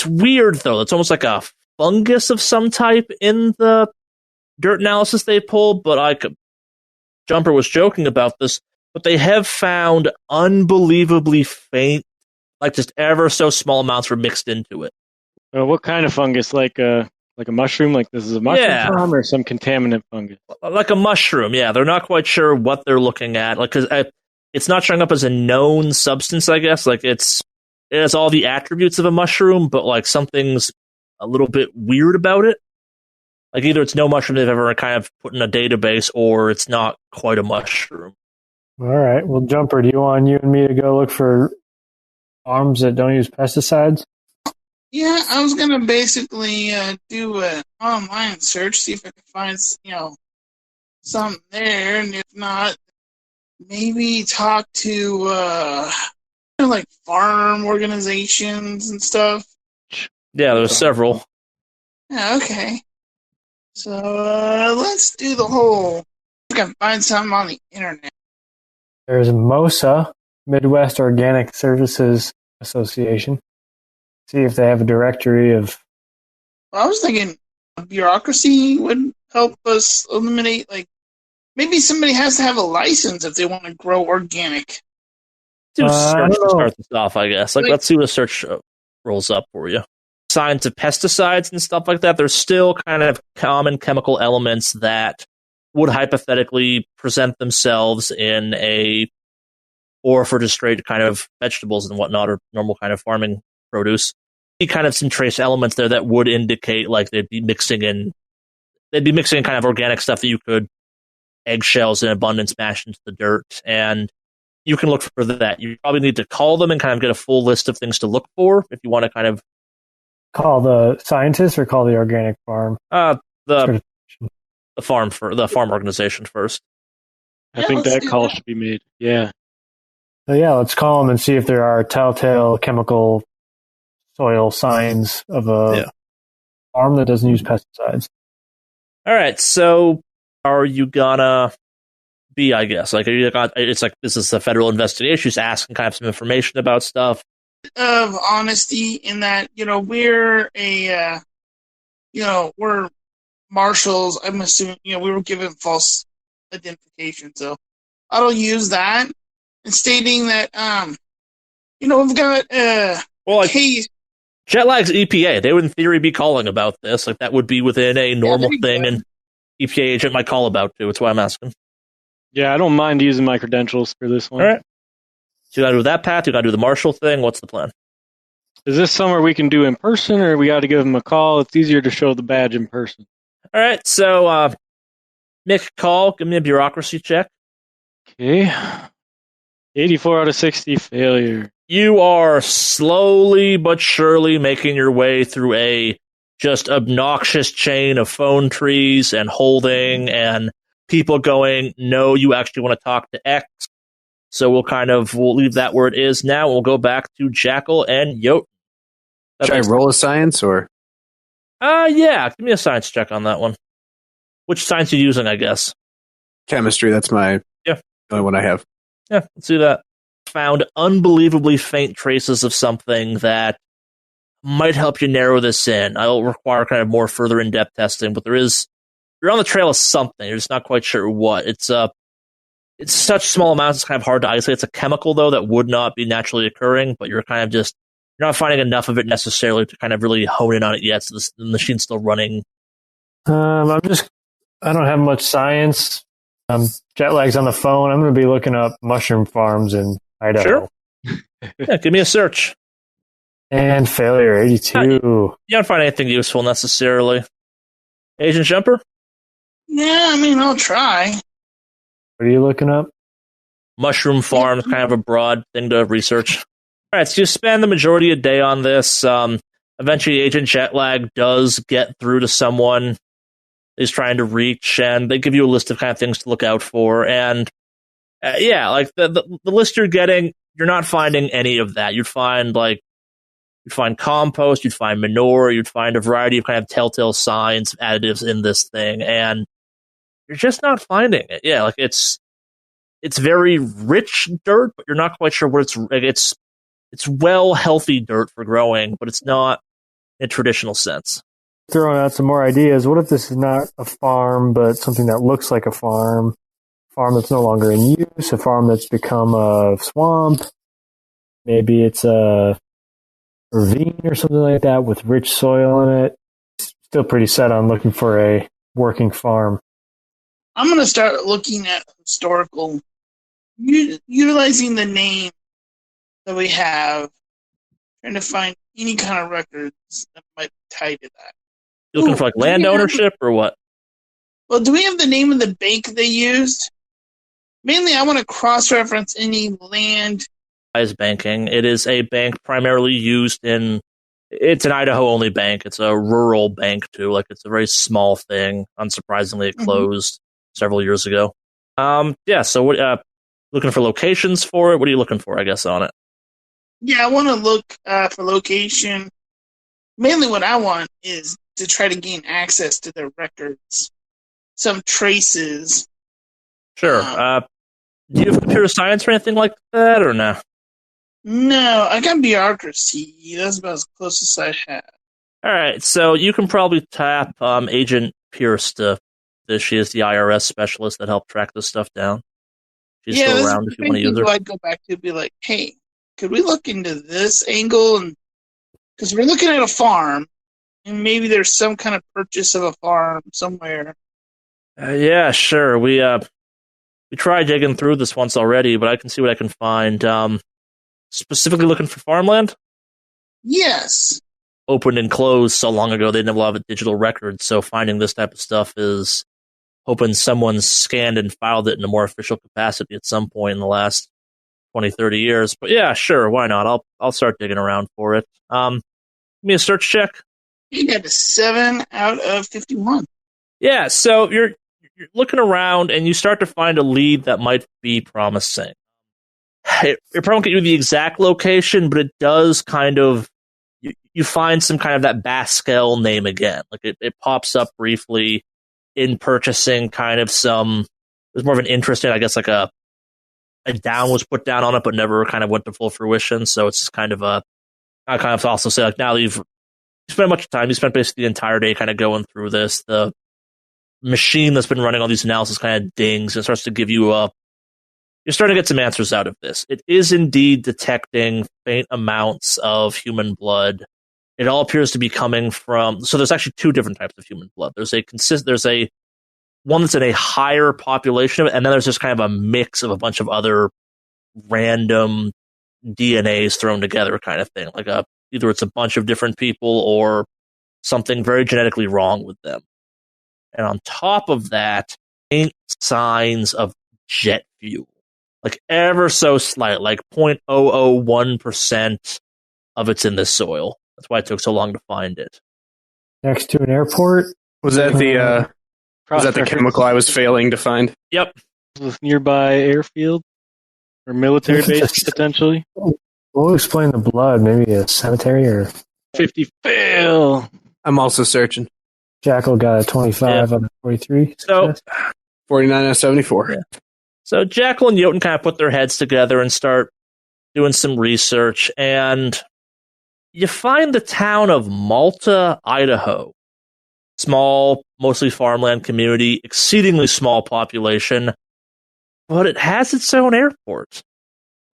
weird, though. It's almost like a fungus of some type in the dirt analysis they pulled, but Jumper was joking about this, but they have found unbelievably faint, just ever so small amounts were mixed into it. What kind of fungus? Like a mushroom? Like this is a mushroom farm or some contaminant fungus? Like a mushroom, yeah. They're not quite sure what they're looking at. Because it's not showing up as a known substance, I guess. It has all the attributes of a mushroom, but something's a little bit weird about it. Either it's no mushroom they've ever kind of put in a database, or it's not quite a mushroom. All right. Well, Jumper, do you want you and me to go look for farms that don't use pesticides? Yeah, I was gonna basically do an online search, see if I could find, something there, and if not, maybe talk to farm organizations and stuff. Yeah, there's several. Yeah, okay. So let's do the whole. I can find something on the internet. There's MOSA, Midwest Organic Services Association. See if they have a directory of... Well, I was thinking bureaucracy would help us eliminate, maybe somebody has to have a license if they want to grow organic. Do a search to start this off, I guess. Let's see what a search rolls up for you. Signs of pesticides and stuff like that, there's still kind of common chemical elements that would hypothetically present themselves in or for just straight kind of vegetables and whatnot, or normal kind of farming produce. Kind of some trace elements there that would indicate they'd be mixing in kind of organic stuff that you could eggshells in abundance mash into the dirt, and you can look for that. You probably need to call them and kind of get a full list of things to look for if you want to kind of call the scientists or call the organic farm. The farm organization first. I think that call should be made. Yeah. So let's call them and see if there are telltale chemical soil signs of a farm that doesn't use pesticides. All right, so are you gonna be, I guess? Like, it's like this is a federal investigation. She's asking kind of some information about stuff. Of honesty in that, we're we're marshals. I'm assuming, we were given false identification. So I'll use that and stating that, we've got case. Jetlag's EPA. They would, in theory, be calling about this. Like, that would be within a normal thing, and EPA agent might call about too. That's why I'm asking. Yeah, I don't mind using my credentials for this one. All right. So you got to do that path. You got to do the marshal thing. What's the plan? Is this somewhere we can do in person, or we got to give them a call? It's easier to show the badge in person. All right. So make a call. Give me a bureaucracy check. Okay. 84 out of 60 failure. You are slowly but surely making your way through a just obnoxious chain of phone trees and holding and people going, no, you actually want to talk to X. So we'll leave that where it is now. We'll go back to Jackal and Yote. Should I roll a science or? Yeah. Give me a science check on that one. Which science are you using, I guess? Chemistry. That's my only one I have. Yeah, let's do that. Found unbelievably faint traces of something that might help you narrow this in. I'll require kind of more further in-depth testing, but you're on the trail of something. You're just not quite sure what. It's such small amounts, it's kind of hard to isolate. It's a chemical, though, that would not be naturally occurring, but you're not finding enough of it necessarily to kind of really hone in on it yet, so the machine's still running. I don't have much science. Jetlag's on the phone. I'm going to be looking up mushroom farms in Idaho. Sure. Yeah, give me a search. And failure, 82. You don't find anything useful necessarily. Agent Jumper? Yeah, I'll try. What are you looking up? Mushroom farms, kind of a broad thing to research. All right, so you spend the majority of the day on this. Eventually, Agent Jetlag does get through to someone he's trying to reach, and they give you a list of kind of things to look out for. And like the list you're getting, you're not finding any of that. You'd find compost, you'd find manure, you'd find a variety of kind of telltale signs, additives in this thing, and you're just not finding it. Yeah, like it's very rich dirt, but you're not quite sure what it's well healthy dirt for growing, but it's not in a traditional sense. Throwing out some more ideas. What if this is not a farm, but something that looks like a farm that's no longer in use, a farm that's become a swamp? Maybe it's a ravine or something like that with rich soil in it. Still pretty set on looking for a working farm. I'm going to start looking at historical, utilizing the name that we have, trying to find any kind of records that might be tied to that. You looking for like land ownership or what? Well, do we have the name of the bank they used? Mainly, I want to cross-reference any land. Banking. It is a bank primarily used it's an Idaho-only bank. It's a rural bank, too. Like, it's a very small thing. Unsurprisingly, it closed several years ago. So what, looking for locations for it? What are you looking for, I guess, on it? Yeah, I want to look for location. Mainly what I want is to try to gain access to their records. Some traces. Sure. Do you have computer science or anything like that, or no? No, I got bureaucracy. That's about as close as I have. All right, so you can probably tap Agent Pierce she is the IRS specialist that helped track this stuff down. She's still around if you want to use her. I'd go back to be like, hey, could we look into this angle? And because we're looking at a farm, and maybe there's some kind of purchase of a farm somewhere. Yeah, sure. We tried digging through this once already, but I can see what I can find. Specifically looking for farmland? Yes. Opened and closed so long ago, they didn't have a lot of digital records, so finding this type of stuff is hoping someone scanned and filed it in a more official capacity at some point in the last 20, 30 years. But yeah, sure, why not? I'll start digging around for it. Give me a search check. You got a 7 out of 51. Yeah, so you're looking around and you start to find a lead that might be promising. It probably won't get you the exact location, but it does kind of, you find some kind of that Baskel name again. Like it pops up briefly in purchasing kind of some there's more of an interest in, I guess, like a down was put down on it, but never kind of went to full fruition. So it's kind of I kind of also say, like, now that you spent much time, you spent basically the entire day kind of going through this. The machine that's been running all these analysis kind of dings and starts to give you you're starting to get some answers out of this. It is indeed detecting faint amounts of human blood. It all appears to be coming from. So there's actually two different types of human blood. There's a one that's in a higher population, and then there's just kind of a mix of a bunch of other random DNAs thrown together, kind of thing. Like either it's a bunch of different people or something very genetically wrong with them. And on top of that, faint signs of jet fuel. Like ever so slight, like 0.001% of it's in this soil. That's why it took so long to find it. Next to an airport. Was that the chemical I was failing to find? Yep. This nearby airfield or military base potentially. We'll explain the blood. Maybe a cemetery or 50 fail. I'm also searching. Jackal got a 25 on a 43. So 49 out of 74. Yeah. So Jackal and Jotun kind of put their heads together and start doing some research, and you find the town of Malta, Idaho. Small, mostly farmland community, exceedingly small population, but it has its own airport.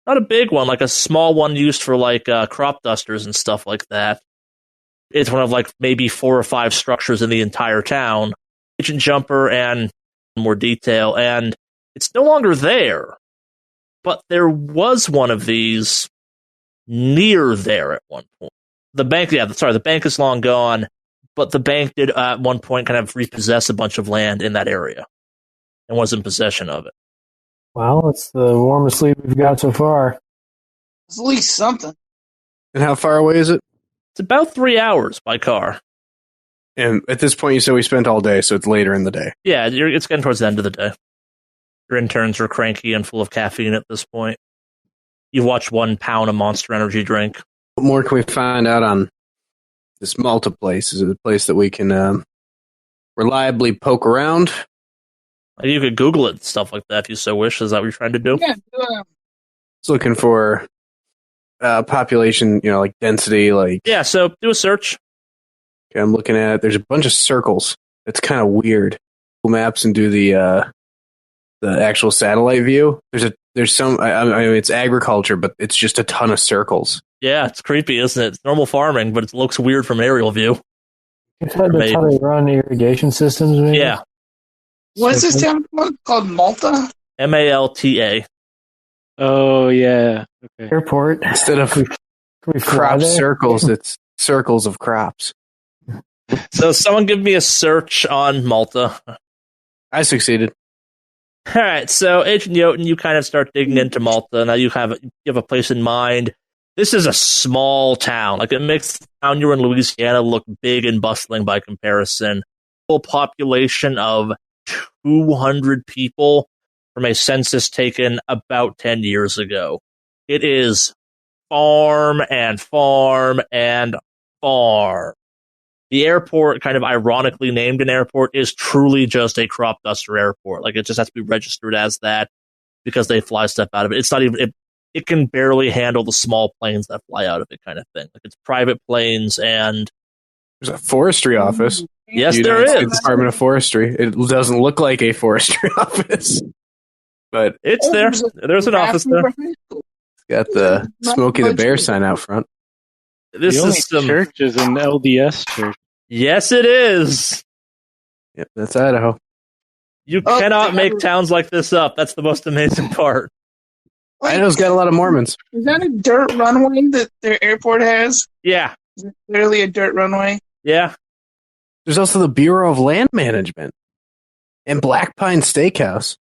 Not a big one, like a small one used for like crop dusters and stuff like that. It's one of like maybe 4 or 5 structures in the entire town. Agent Jumper and more detail, and it's no longer there. But there was one of these near there at one point. The bank is long gone, but the bank did at one point kind of repossess a bunch of land in that area and was in possession of it. Well, it's the warmest lead we've got so far. It's at least something. And how far away is it? It's about 3 hours by car. And at this point, you said we spent all day, so it's later in the day. Yeah, it's getting towards the end of the day. Your interns are cranky and full of caffeine at this point. You've watched 1 pound of Monster Energy drink. What more can we find out on this Malta place? Is it a place that we can reliably poke around? You could Google it and stuff like that if you so wish. Is that what you're trying to do? Yeah, It's looking for population, like density. Yeah, so do a search. Okay, I'm looking at it. There's a bunch of circles. It's kind of weird. Google Maps and do the actual satellite view. There's some. I mean, it's agriculture, but it's just a ton of circles. Yeah, it's creepy, isn't it? It's normal farming, but it looks weird from an aerial view. That's how they run irrigation systems, maybe? Yeah. What is this town called? Malta? Malta. Oh, yeah. Okay. Airport. Instead of crop circles, it's circles of crops. So someone give me a search on Malta. I succeeded. All right, so Agent Jotun, you kind of start digging into Malta. Now you have a place in mind. This is a small town. Like, it makes the town you're in Louisiana look big and bustling by comparison. Full population of 200 people from a census taken about 10 years ago. It is farm and farm and farm. The airport, kind of ironically named an airport, is truly just a crop duster airport. Like, it just has to be registered as that because they fly stuff out of it. It's not even, it can barely handle the small planes that fly out of it, kind of thing. Like, it's private planes, and there's a forestry office. Yes, United there is. States Department of Forestry. It doesn't look like a forestry office, but it's there. There's an office there. It's got the Smokey the Bear sign out front. This the only is some church is an LDS church. Yes, it is. Yep, that's Idaho. You cannot make towns like this up. That's the most amazing part. Idaho's got a lot of Mormons. Is that a dirt runway that their airport has? Yeah. Is it literally a dirt runway? Yeah. There's also the Bureau of Land Management and Black Pine Steakhouse.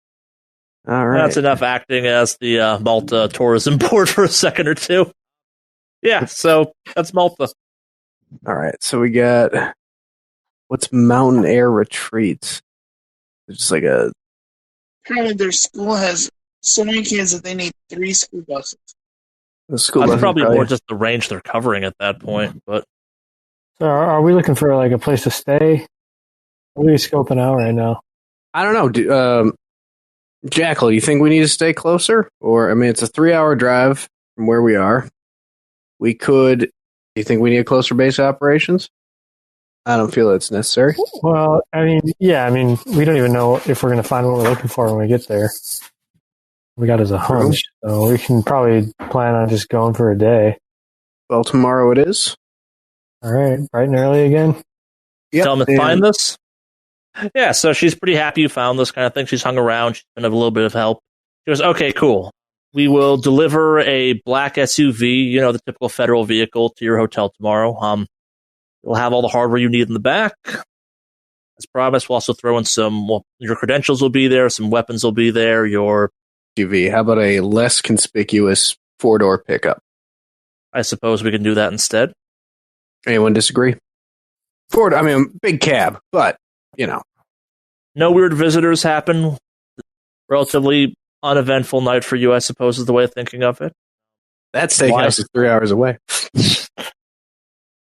All right. That's enough acting as the Malta tourism board for a second or two. Yeah, so that's Malta. All right, so we got what's Mountain Air Retreats? It's just like a. Apparently, their school has so many kids that they need 3 school buses. The school That's probably more just the range they're covering at that point. But so, are we looking for like a place to stay? What are we scoping out right now? I don't know. Jackal, you think we need to stay closer? Or, I mean, it's a 3-hour drive from where we are. We could... Do you think we need a closer base of operations? I don't feel it's necessary. Well, I mean, yeah, I mean, we don't even know if we're going to find what we're looking for when we get there. We got as a hunch, so we can probably plan on just going for a day. Well, tomorrow it is. All right, bright and early again. Yep. Tell them to find this. Yeah, so she's pretty happy you found this kind of thing. She's hung around. She's been of a little bit of help. She goes, okay, cool. We will deliver a black SUV, the typical federal vehicle, to your hotel tomorrow. We'll have all the hardware you need in the back. As promised, we'll also throw in your credentials will be there, some weapons will be there, your... SUV. How about a less conspicuous 4-door pickup? I suppose we can do that instead. Anyone disagree? Ford, I mean, big cab, but, No weird visitors happen. Relatively uneventful night for you, I suppose, is the way of thinking of it. That steakhouse is 3 hours away.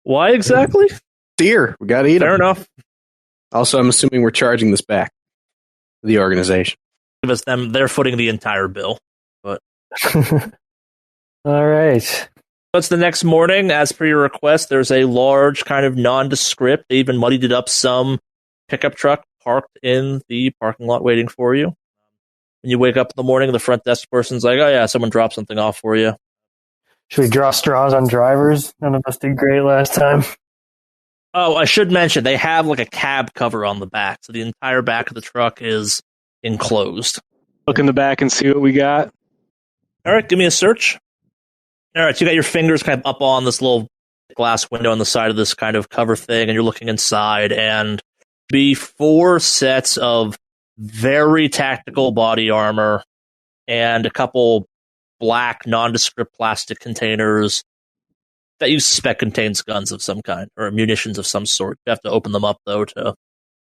Why exactly? Deer. We got to eat Fair them. enough. Also, I'm assuming we're charging this back to the organization. Give us them. They're footing the entire bill. But All right. so it's the next morning. As per your request, there's a large kind of nondescript, they even muddied it up some, pickup truck parked in the parking lot waiting for you. When you wake up in the morning, the front desk person's like, oh yeah, someone dropped something off for you. Should we draw straws on drivers? None of us did great last time. Oh, I should mention, they have like a cab cover on the back, so the entire back of the truck is enclosed. Look in the back and see what we got. All right, give me a search. All right, so you got your fingers kind of up on this little glass window on the side of this kind of cover thing, and you're looking inside, and be 4 sets of very tactical body armor and a couple black nondescript plastic containers that you suspect contains guns of some kind or munitions of some sort. You have to open them up, though, to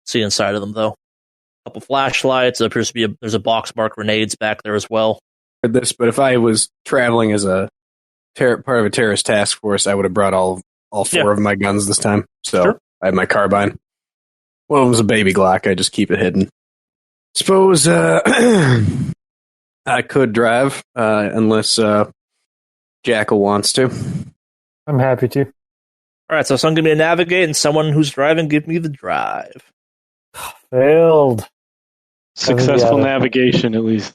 see inside of them, though. A couple flashlights. There appears to be there's a box marked grenades back there as well. This, but if I was traveling as a part of a terrorist task force, I would have brought all 4 of my guns this time. So sure. I have my carbine. One of them was a baby Glock. I just keep it hidden. Suppose I could drive unless Jackal wants to. I'm happy to. All right, so someone give me a navigate, and someone who's driving give me the drive. Failed. Successful navigation, at least.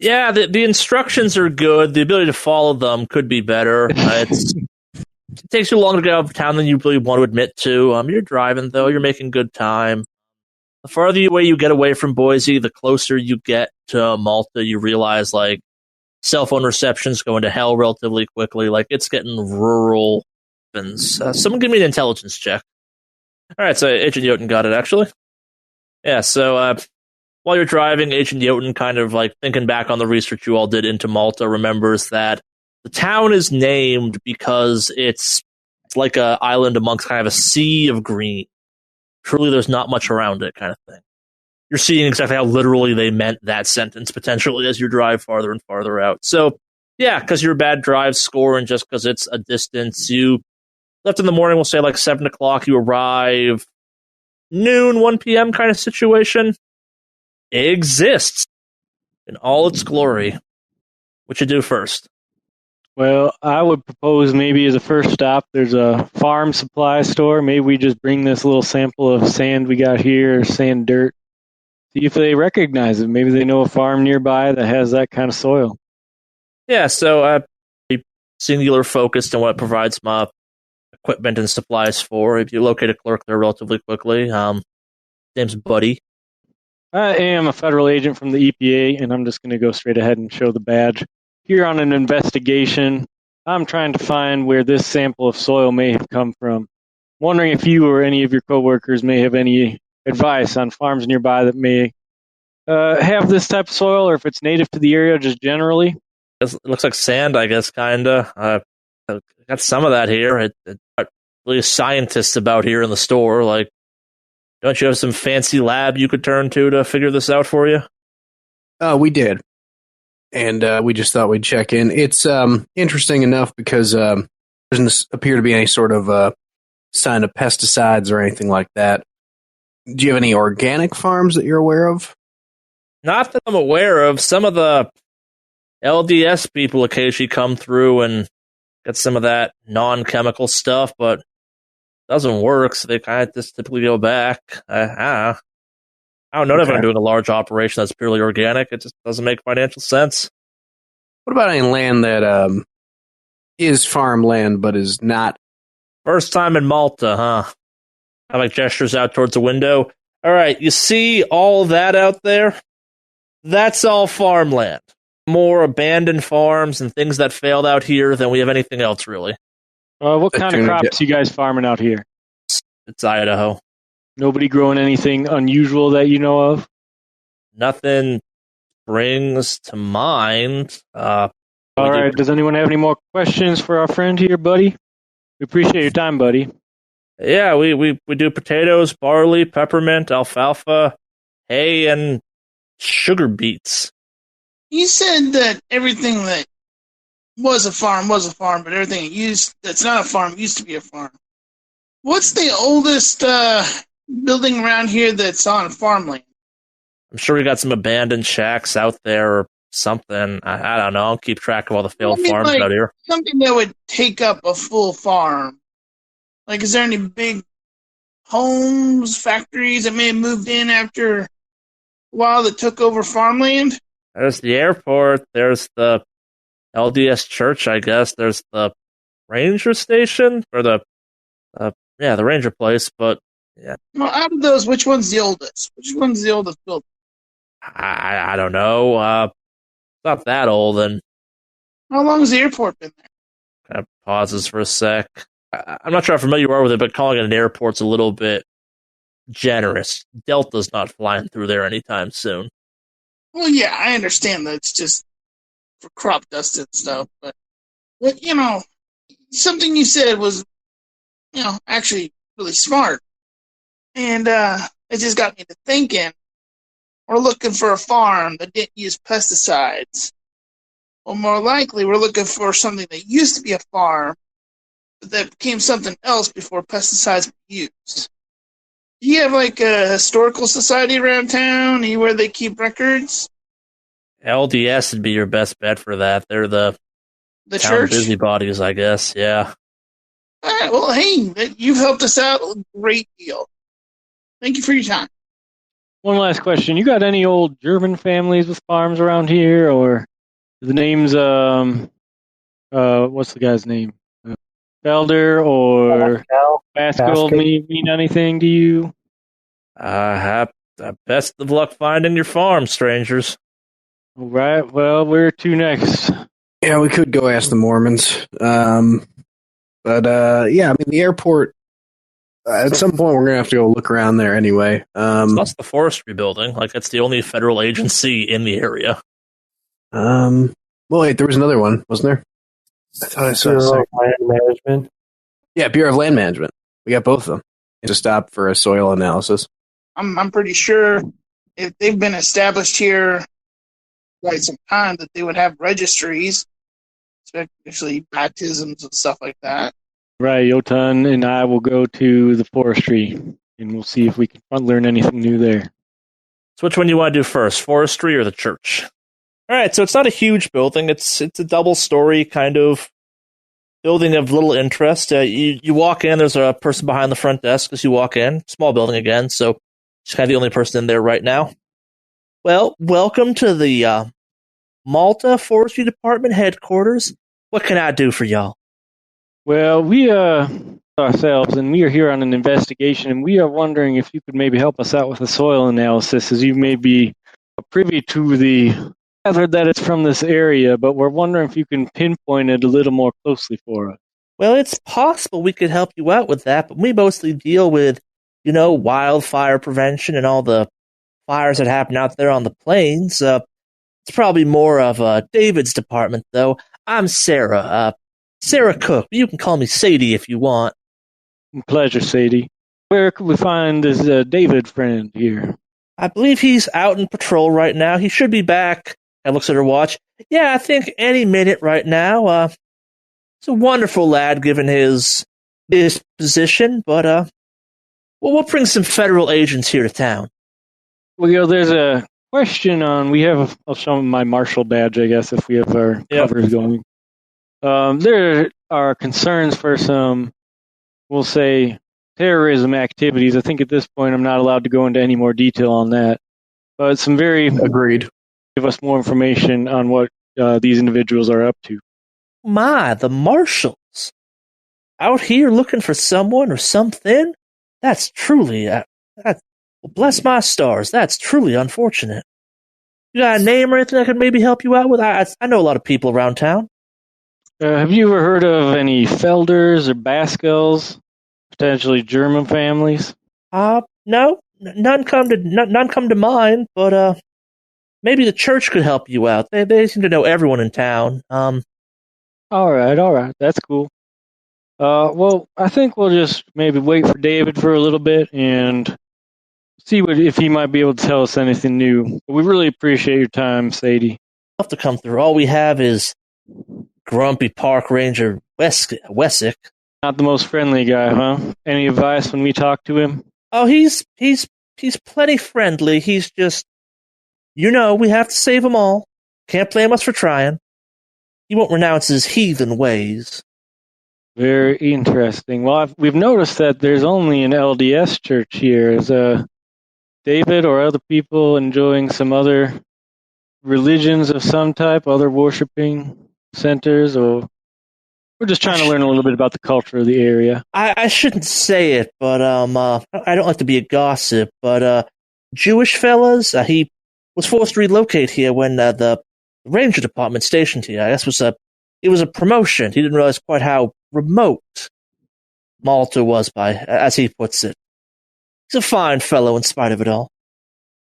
Yeah, the instructions are good. The ability to follow them could be better. It takes you longer to get out of town than you really want to admit to. You're driving, though. You're making good time. The farther away you get away from Boise, the closer you get to Malta. You realize, cell phone reception's going to hell relatively quickly. It's getting rural. Someone give me an intelligence check. All right, so Agent Jotun got it, actually. Yeah, so while you're driving, Agent Jotun kind of thinking back on the research you all did into Malta, remembers that the town is named because it's like an island amongst kind of a sea of green. Truly, there's not much around it, kind of thing. You're seeing exactly how literally they meant that sentence, potentially, as you drive farther and farther out. So, yeah, because your bad drive score and just because it's a distance, you left in the morning, we'll say 7 o'clock, you arrive noon, 1 p.m. kind of situation. It exists in all its glory. What you do first? Well, I would propose maybe as a first stop, there's a farm supply store. Maybe we just bring this little sample of sand we got here, sand dirt. See if they recognize it. Maybe they know a farm nearby that has that kind of soil. Yeah, so singular focused on what it provides my equipment and supplies for. If you locate a clerk there relatively quickly, name's Buddy. I am a federal agent from the EPA, and I'm just going to go straight ahead and show the badge. Here on an investigation, I'm trying to find where this sample of soil may have come from. Wondering if you or any of your coworkers may have any advice on farms nearby that may have this type of soil, or if it's native to the area just generally. It looks like sand, I guess, kind of. Got some of that here. It's really scientists about here in the store. Don't you have some fancy lab you could turn to figure this out for you? We did. And we just thought we'd check in. It's interesting enough because there doesn't appear to be any sort of sign of pesticides or anything like that. Do you have any organic farms that you're aware of? Not that I'm aware of. Some of the LDS people occasionally come through and get some of that non-chemical stuff, but it doesn't work, so they kind of just typically go back. I don't know if I'm doing a large operation that's purely organic. It just doesn't make financial sense. What about any land that is farmland but is not? First time in Malta, huh? I like gestures out towards the window. All right, you see all that out there? That's all farmland. More abandoned farms and things that failed out here than we have anything else, really. What kind of crops you guys farming out here? It's Idaho. Nobody growing anything unusual that you know of? Nothing brings to mind. All right, does anyone have any more questions for our friend here, buddy? We appreciate your time, buddy. Yeah, we do potatoes, barley, peppermint, alfalfa, hay, and sugar beets. You said that everything that was a farm, but everything that's not a farm used to be a farm. What's the oldest building around here that's on farmland? I'm sure we got some abandoned shacks out there or something. I don't know. I'll keep track of all the failed farms out here. Something that would take up a full farm. Like, is there any big homes, factories that may have moved in after a while that took over farmland? There's the airport. There's the LDS church, I guess. There's the ranger station or the ranger place. But yeah, well, out of those, which one's the oldest? Which one's the oldest building? I don't know. It's not that old. And how long has the airport been there? Kind of pauses for a sec. I'm not sure how familiar you are with it, but calling it an airport's a little bit generous. Delta's not flying through there anytime soon. Well, yeah, I understand that it's just for crop dust and stuff, but something you said was, actually really smart, and it just got me to thinking. We're looking for a farm that didn't use pesticides. Well, more likely, we're looking for something that used to be a farm, but that became something else before pesticides were used. Do you have like a historical society around town, anywhere they keep records? LDS would be your best bet for that. They're the town church busybodies, I guess. Yeah. All right, well, hey, you've helped us out a great deal. Thank you for your time. One last question. You got any old German families with farms around here, or the names, what's the guy's name? Felder or Pascal mean anything to you? Have the best of luck finding your farm, strangers. All right, well, where to next? Yeah, we could go ask the Mormons. The airport, at some point we're going to have to go look around there anyway. That's the forestry building. Like, that's the only federal agency in the area. Well, wait, there was another one, wasn't there? I thought I saw Bureau of Land Management. Yeah, Bureau of Land Management. We got both of them. To stop for a soil analysis. I'm pretty sure if they've been established here quite some time that they would have registries, especially baptisms and stuff like that. Right, Jotun and I will go to the forestry, and we'll see if we can learn anything new there. So which one do you want to do first, forestry or the church? All right, so it's not a huge building. It's a double-story kind of building of little interest. You walk in, there's a person behind the front desk as you walk in. Small building again, so she's kind of the only person in there right now. Well, welcome to the Malta Forestry Department headquarters. What can I do for y'all? Well, we ourselves, and we are here on an investigation, and we are wondering if you could maybe help us out with a soil analysis, as you may be privy to the hazard that it's from this area, but we're wondering if you can pinpoint it a little more closely for us. Well, it's possible we could help you out with that, but we mostly deal with, wildfire prevention and all the fires that happen out there on the plains. It's probably more of David's department, though. I'm Sarah. Sarah Cook. You can call me Sadie if you want. Pleasure, Sadie. Where could we find this David friend here? I believe he's out in patrol right now. He should be back. I looks at her watch. Yeah, I think any minute right now. He's a wonderful lad given his position, but what brings some federal agents here to town? Well, there's question on, I'll show my marshal badge, I guess, if we have our covers going. There are concerns for some, we'll say, terrorism activities. I think at this point I'm not allowed to go into any more detail on that. But some very... Agreed. Give us more information on what these individuals are up to. My, the marshals. Out here looking for someone or something? That's truly... bless my stars, that's truly unfortunate. You got a name or anything I could maybe help you out with? I know a lot of people around town. Have you ever heard of any Felders or Baskels? Potentially German families? No. None come to mind, but maybe the church could help you out. They seem to know everyone in town. All right. That's cool. Well, I think we'll just maybe wait for David for a little bit and see if he might be able to tell us anything new. We really appreciate your time, Sadie. We'll have to come through. All we have is grumpy park ranger Wessick. Not the most friendly guy, huh? Any advice when we talk to him? Oh, he's plenty friendly. He's just, we have to save them all. Can't blame us for trying. He won't renounce his heathen ways. Very interesting. Well, we've noticed that there's only an LDS church here. Is David or other people enjoying some other religions of some type, other worshiping centers, or we're just trying to learn a little bit about the culture of the area? I shouldn't say it, but I don't like to be a gossip, but Jewish fellas, he was forced to relocate here when the ranger department stationed here. I guess it was a promotion. He didn't realize quite how remote Malta was as he puts it. He's a fine fellow in spite of it all.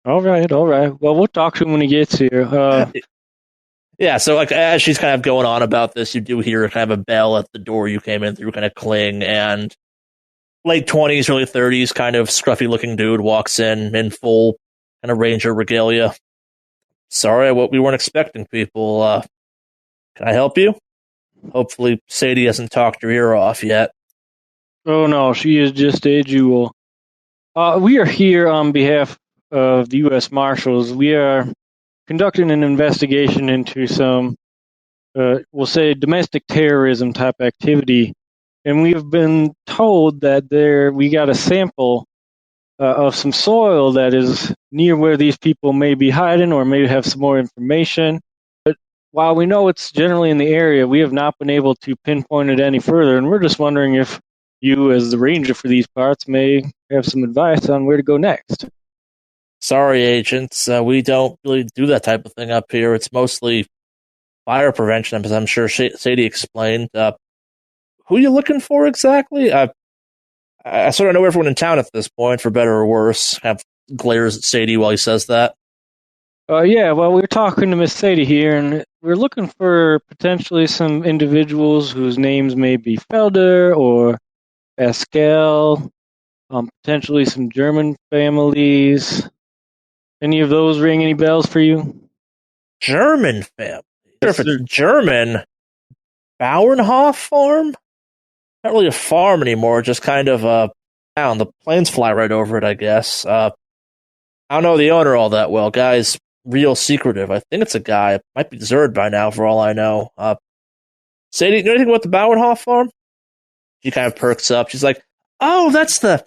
All right. Well, we'll talk to him when he gets here. Yeah, so as she's kind of going on about this, you do hear kind of a bell at the door you came in through kind of cling, and late 20s, early 30s, kind of scruffy-looking dude walks in full kind of ranger regalia. Sorry, we weren't expecting people. Can I help you? Hopefully Sadie hasn't talked her ear off yet. Oh, no, she is just a jewel. We are here on behalf of the U.S. Marshals. We are conducting an investigation into some, we'll say, domestic terrorism type activity. And we've been told that we got a sample of some soil that is near where these people may be hiding or may have some more information. But while we know it's generally in the area, we have not been able to pinpoint it any further. And we're just wondering if you, as the ranger for these parts, may have some advice on where to go next. Sorry, agents. We don't really do that type of thing up here. It's mostly fire prevention, as I'm sure Sadie explained. Who are you looking for exactly? I sort of know everyone in town at this point, for better or worse. Kind of glares at Sadie while he says that. Yeah, well, we're talking to Miss Sadie here, and we're looking for potentially some individuals whose names may be Felder or Pascal, potentially some German families. Any of those ring any bells for you? German family? If it's German, Bauernhof farm? Not really a farm anymore, just kind of a town. The planes fly right over it, I guess. I don't know the owner all that well. Guy's real secretive. I think it's a guy. It might be deserted by now, for all I know. Sadie, you know anything about the Bauernhof farm? She kind of perks up. She's like, "Oh, that's the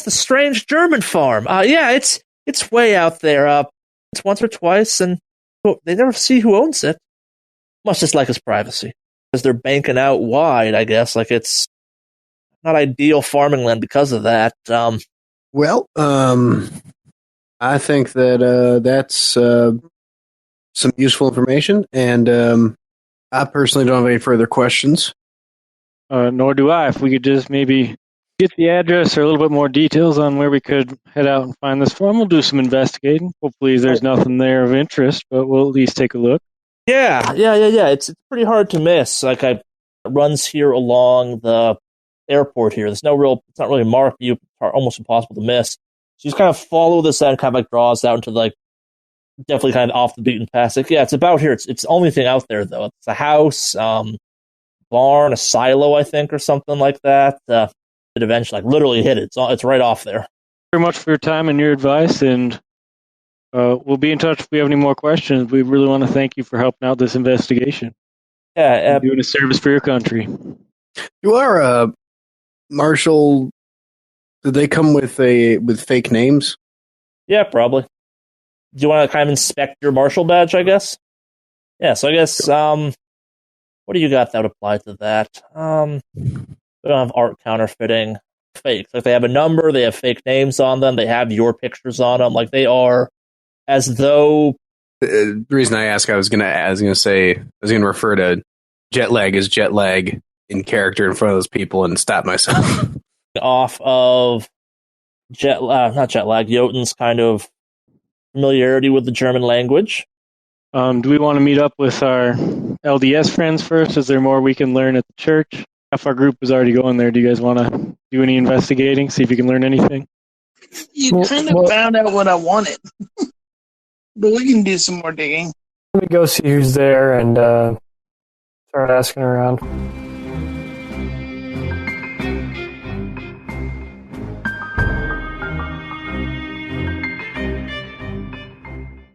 strange German farm. Yeah, it's way out there. It's once or twice, and they never see who owns it. Must just like his privacy, because they're banking out wide, I guess. Like, it's not ideal farming land because of that." I think that that's some useful information, and I personally don't have any further questions. Nor do I. If we could just maybe get the address or a little bit more details on where we could head out and find this farm, we'll do some investigating. Hopefully there's nothing there of interest, but we'll at least take a look. Yeah. It's pretty hard to miss. Like, it runs here along the airport here. There's it's not really marked. Almost impossible to miss. So you just kind of follow this and kind of like draws out into like definitely kind of off the beaten path. Like, yeah, it's about here. It's the only thing out there though. It's a house, barn, a silo, I think, or something like that. It eventually, like, literally hit it. It's right off there. Very much for your time and your advice, and We'll be in touch if we have any more questions. We really want to thank you for helping out this investigation. Yeah, And doing a service for your country. You are Marshall. Did they come with fake names? yeah, probably. Do you want to kind of inspect your marshal badge, I guess? Yeah, so I guess, what do you got that would apply to that? They don't have art counterfeiting fakes. Like, they have a number, they have fake names on them, they have your pictures on them. Like, they are as though... The reason I ask, I was gonna refer to jet lag as jet lag in character in front of those people and stop myself. off of not jet lag, Jotun's kind of familiarity with the German language. Do we want to meet up with our LDS friends first? Is there more we can learn at the church? Half our group is already going there. Do you guys want to do any investigating? See if you can learn anything? You kind of found out what I wanted. But we can do some more digging. Let me go see who's there and start asking around.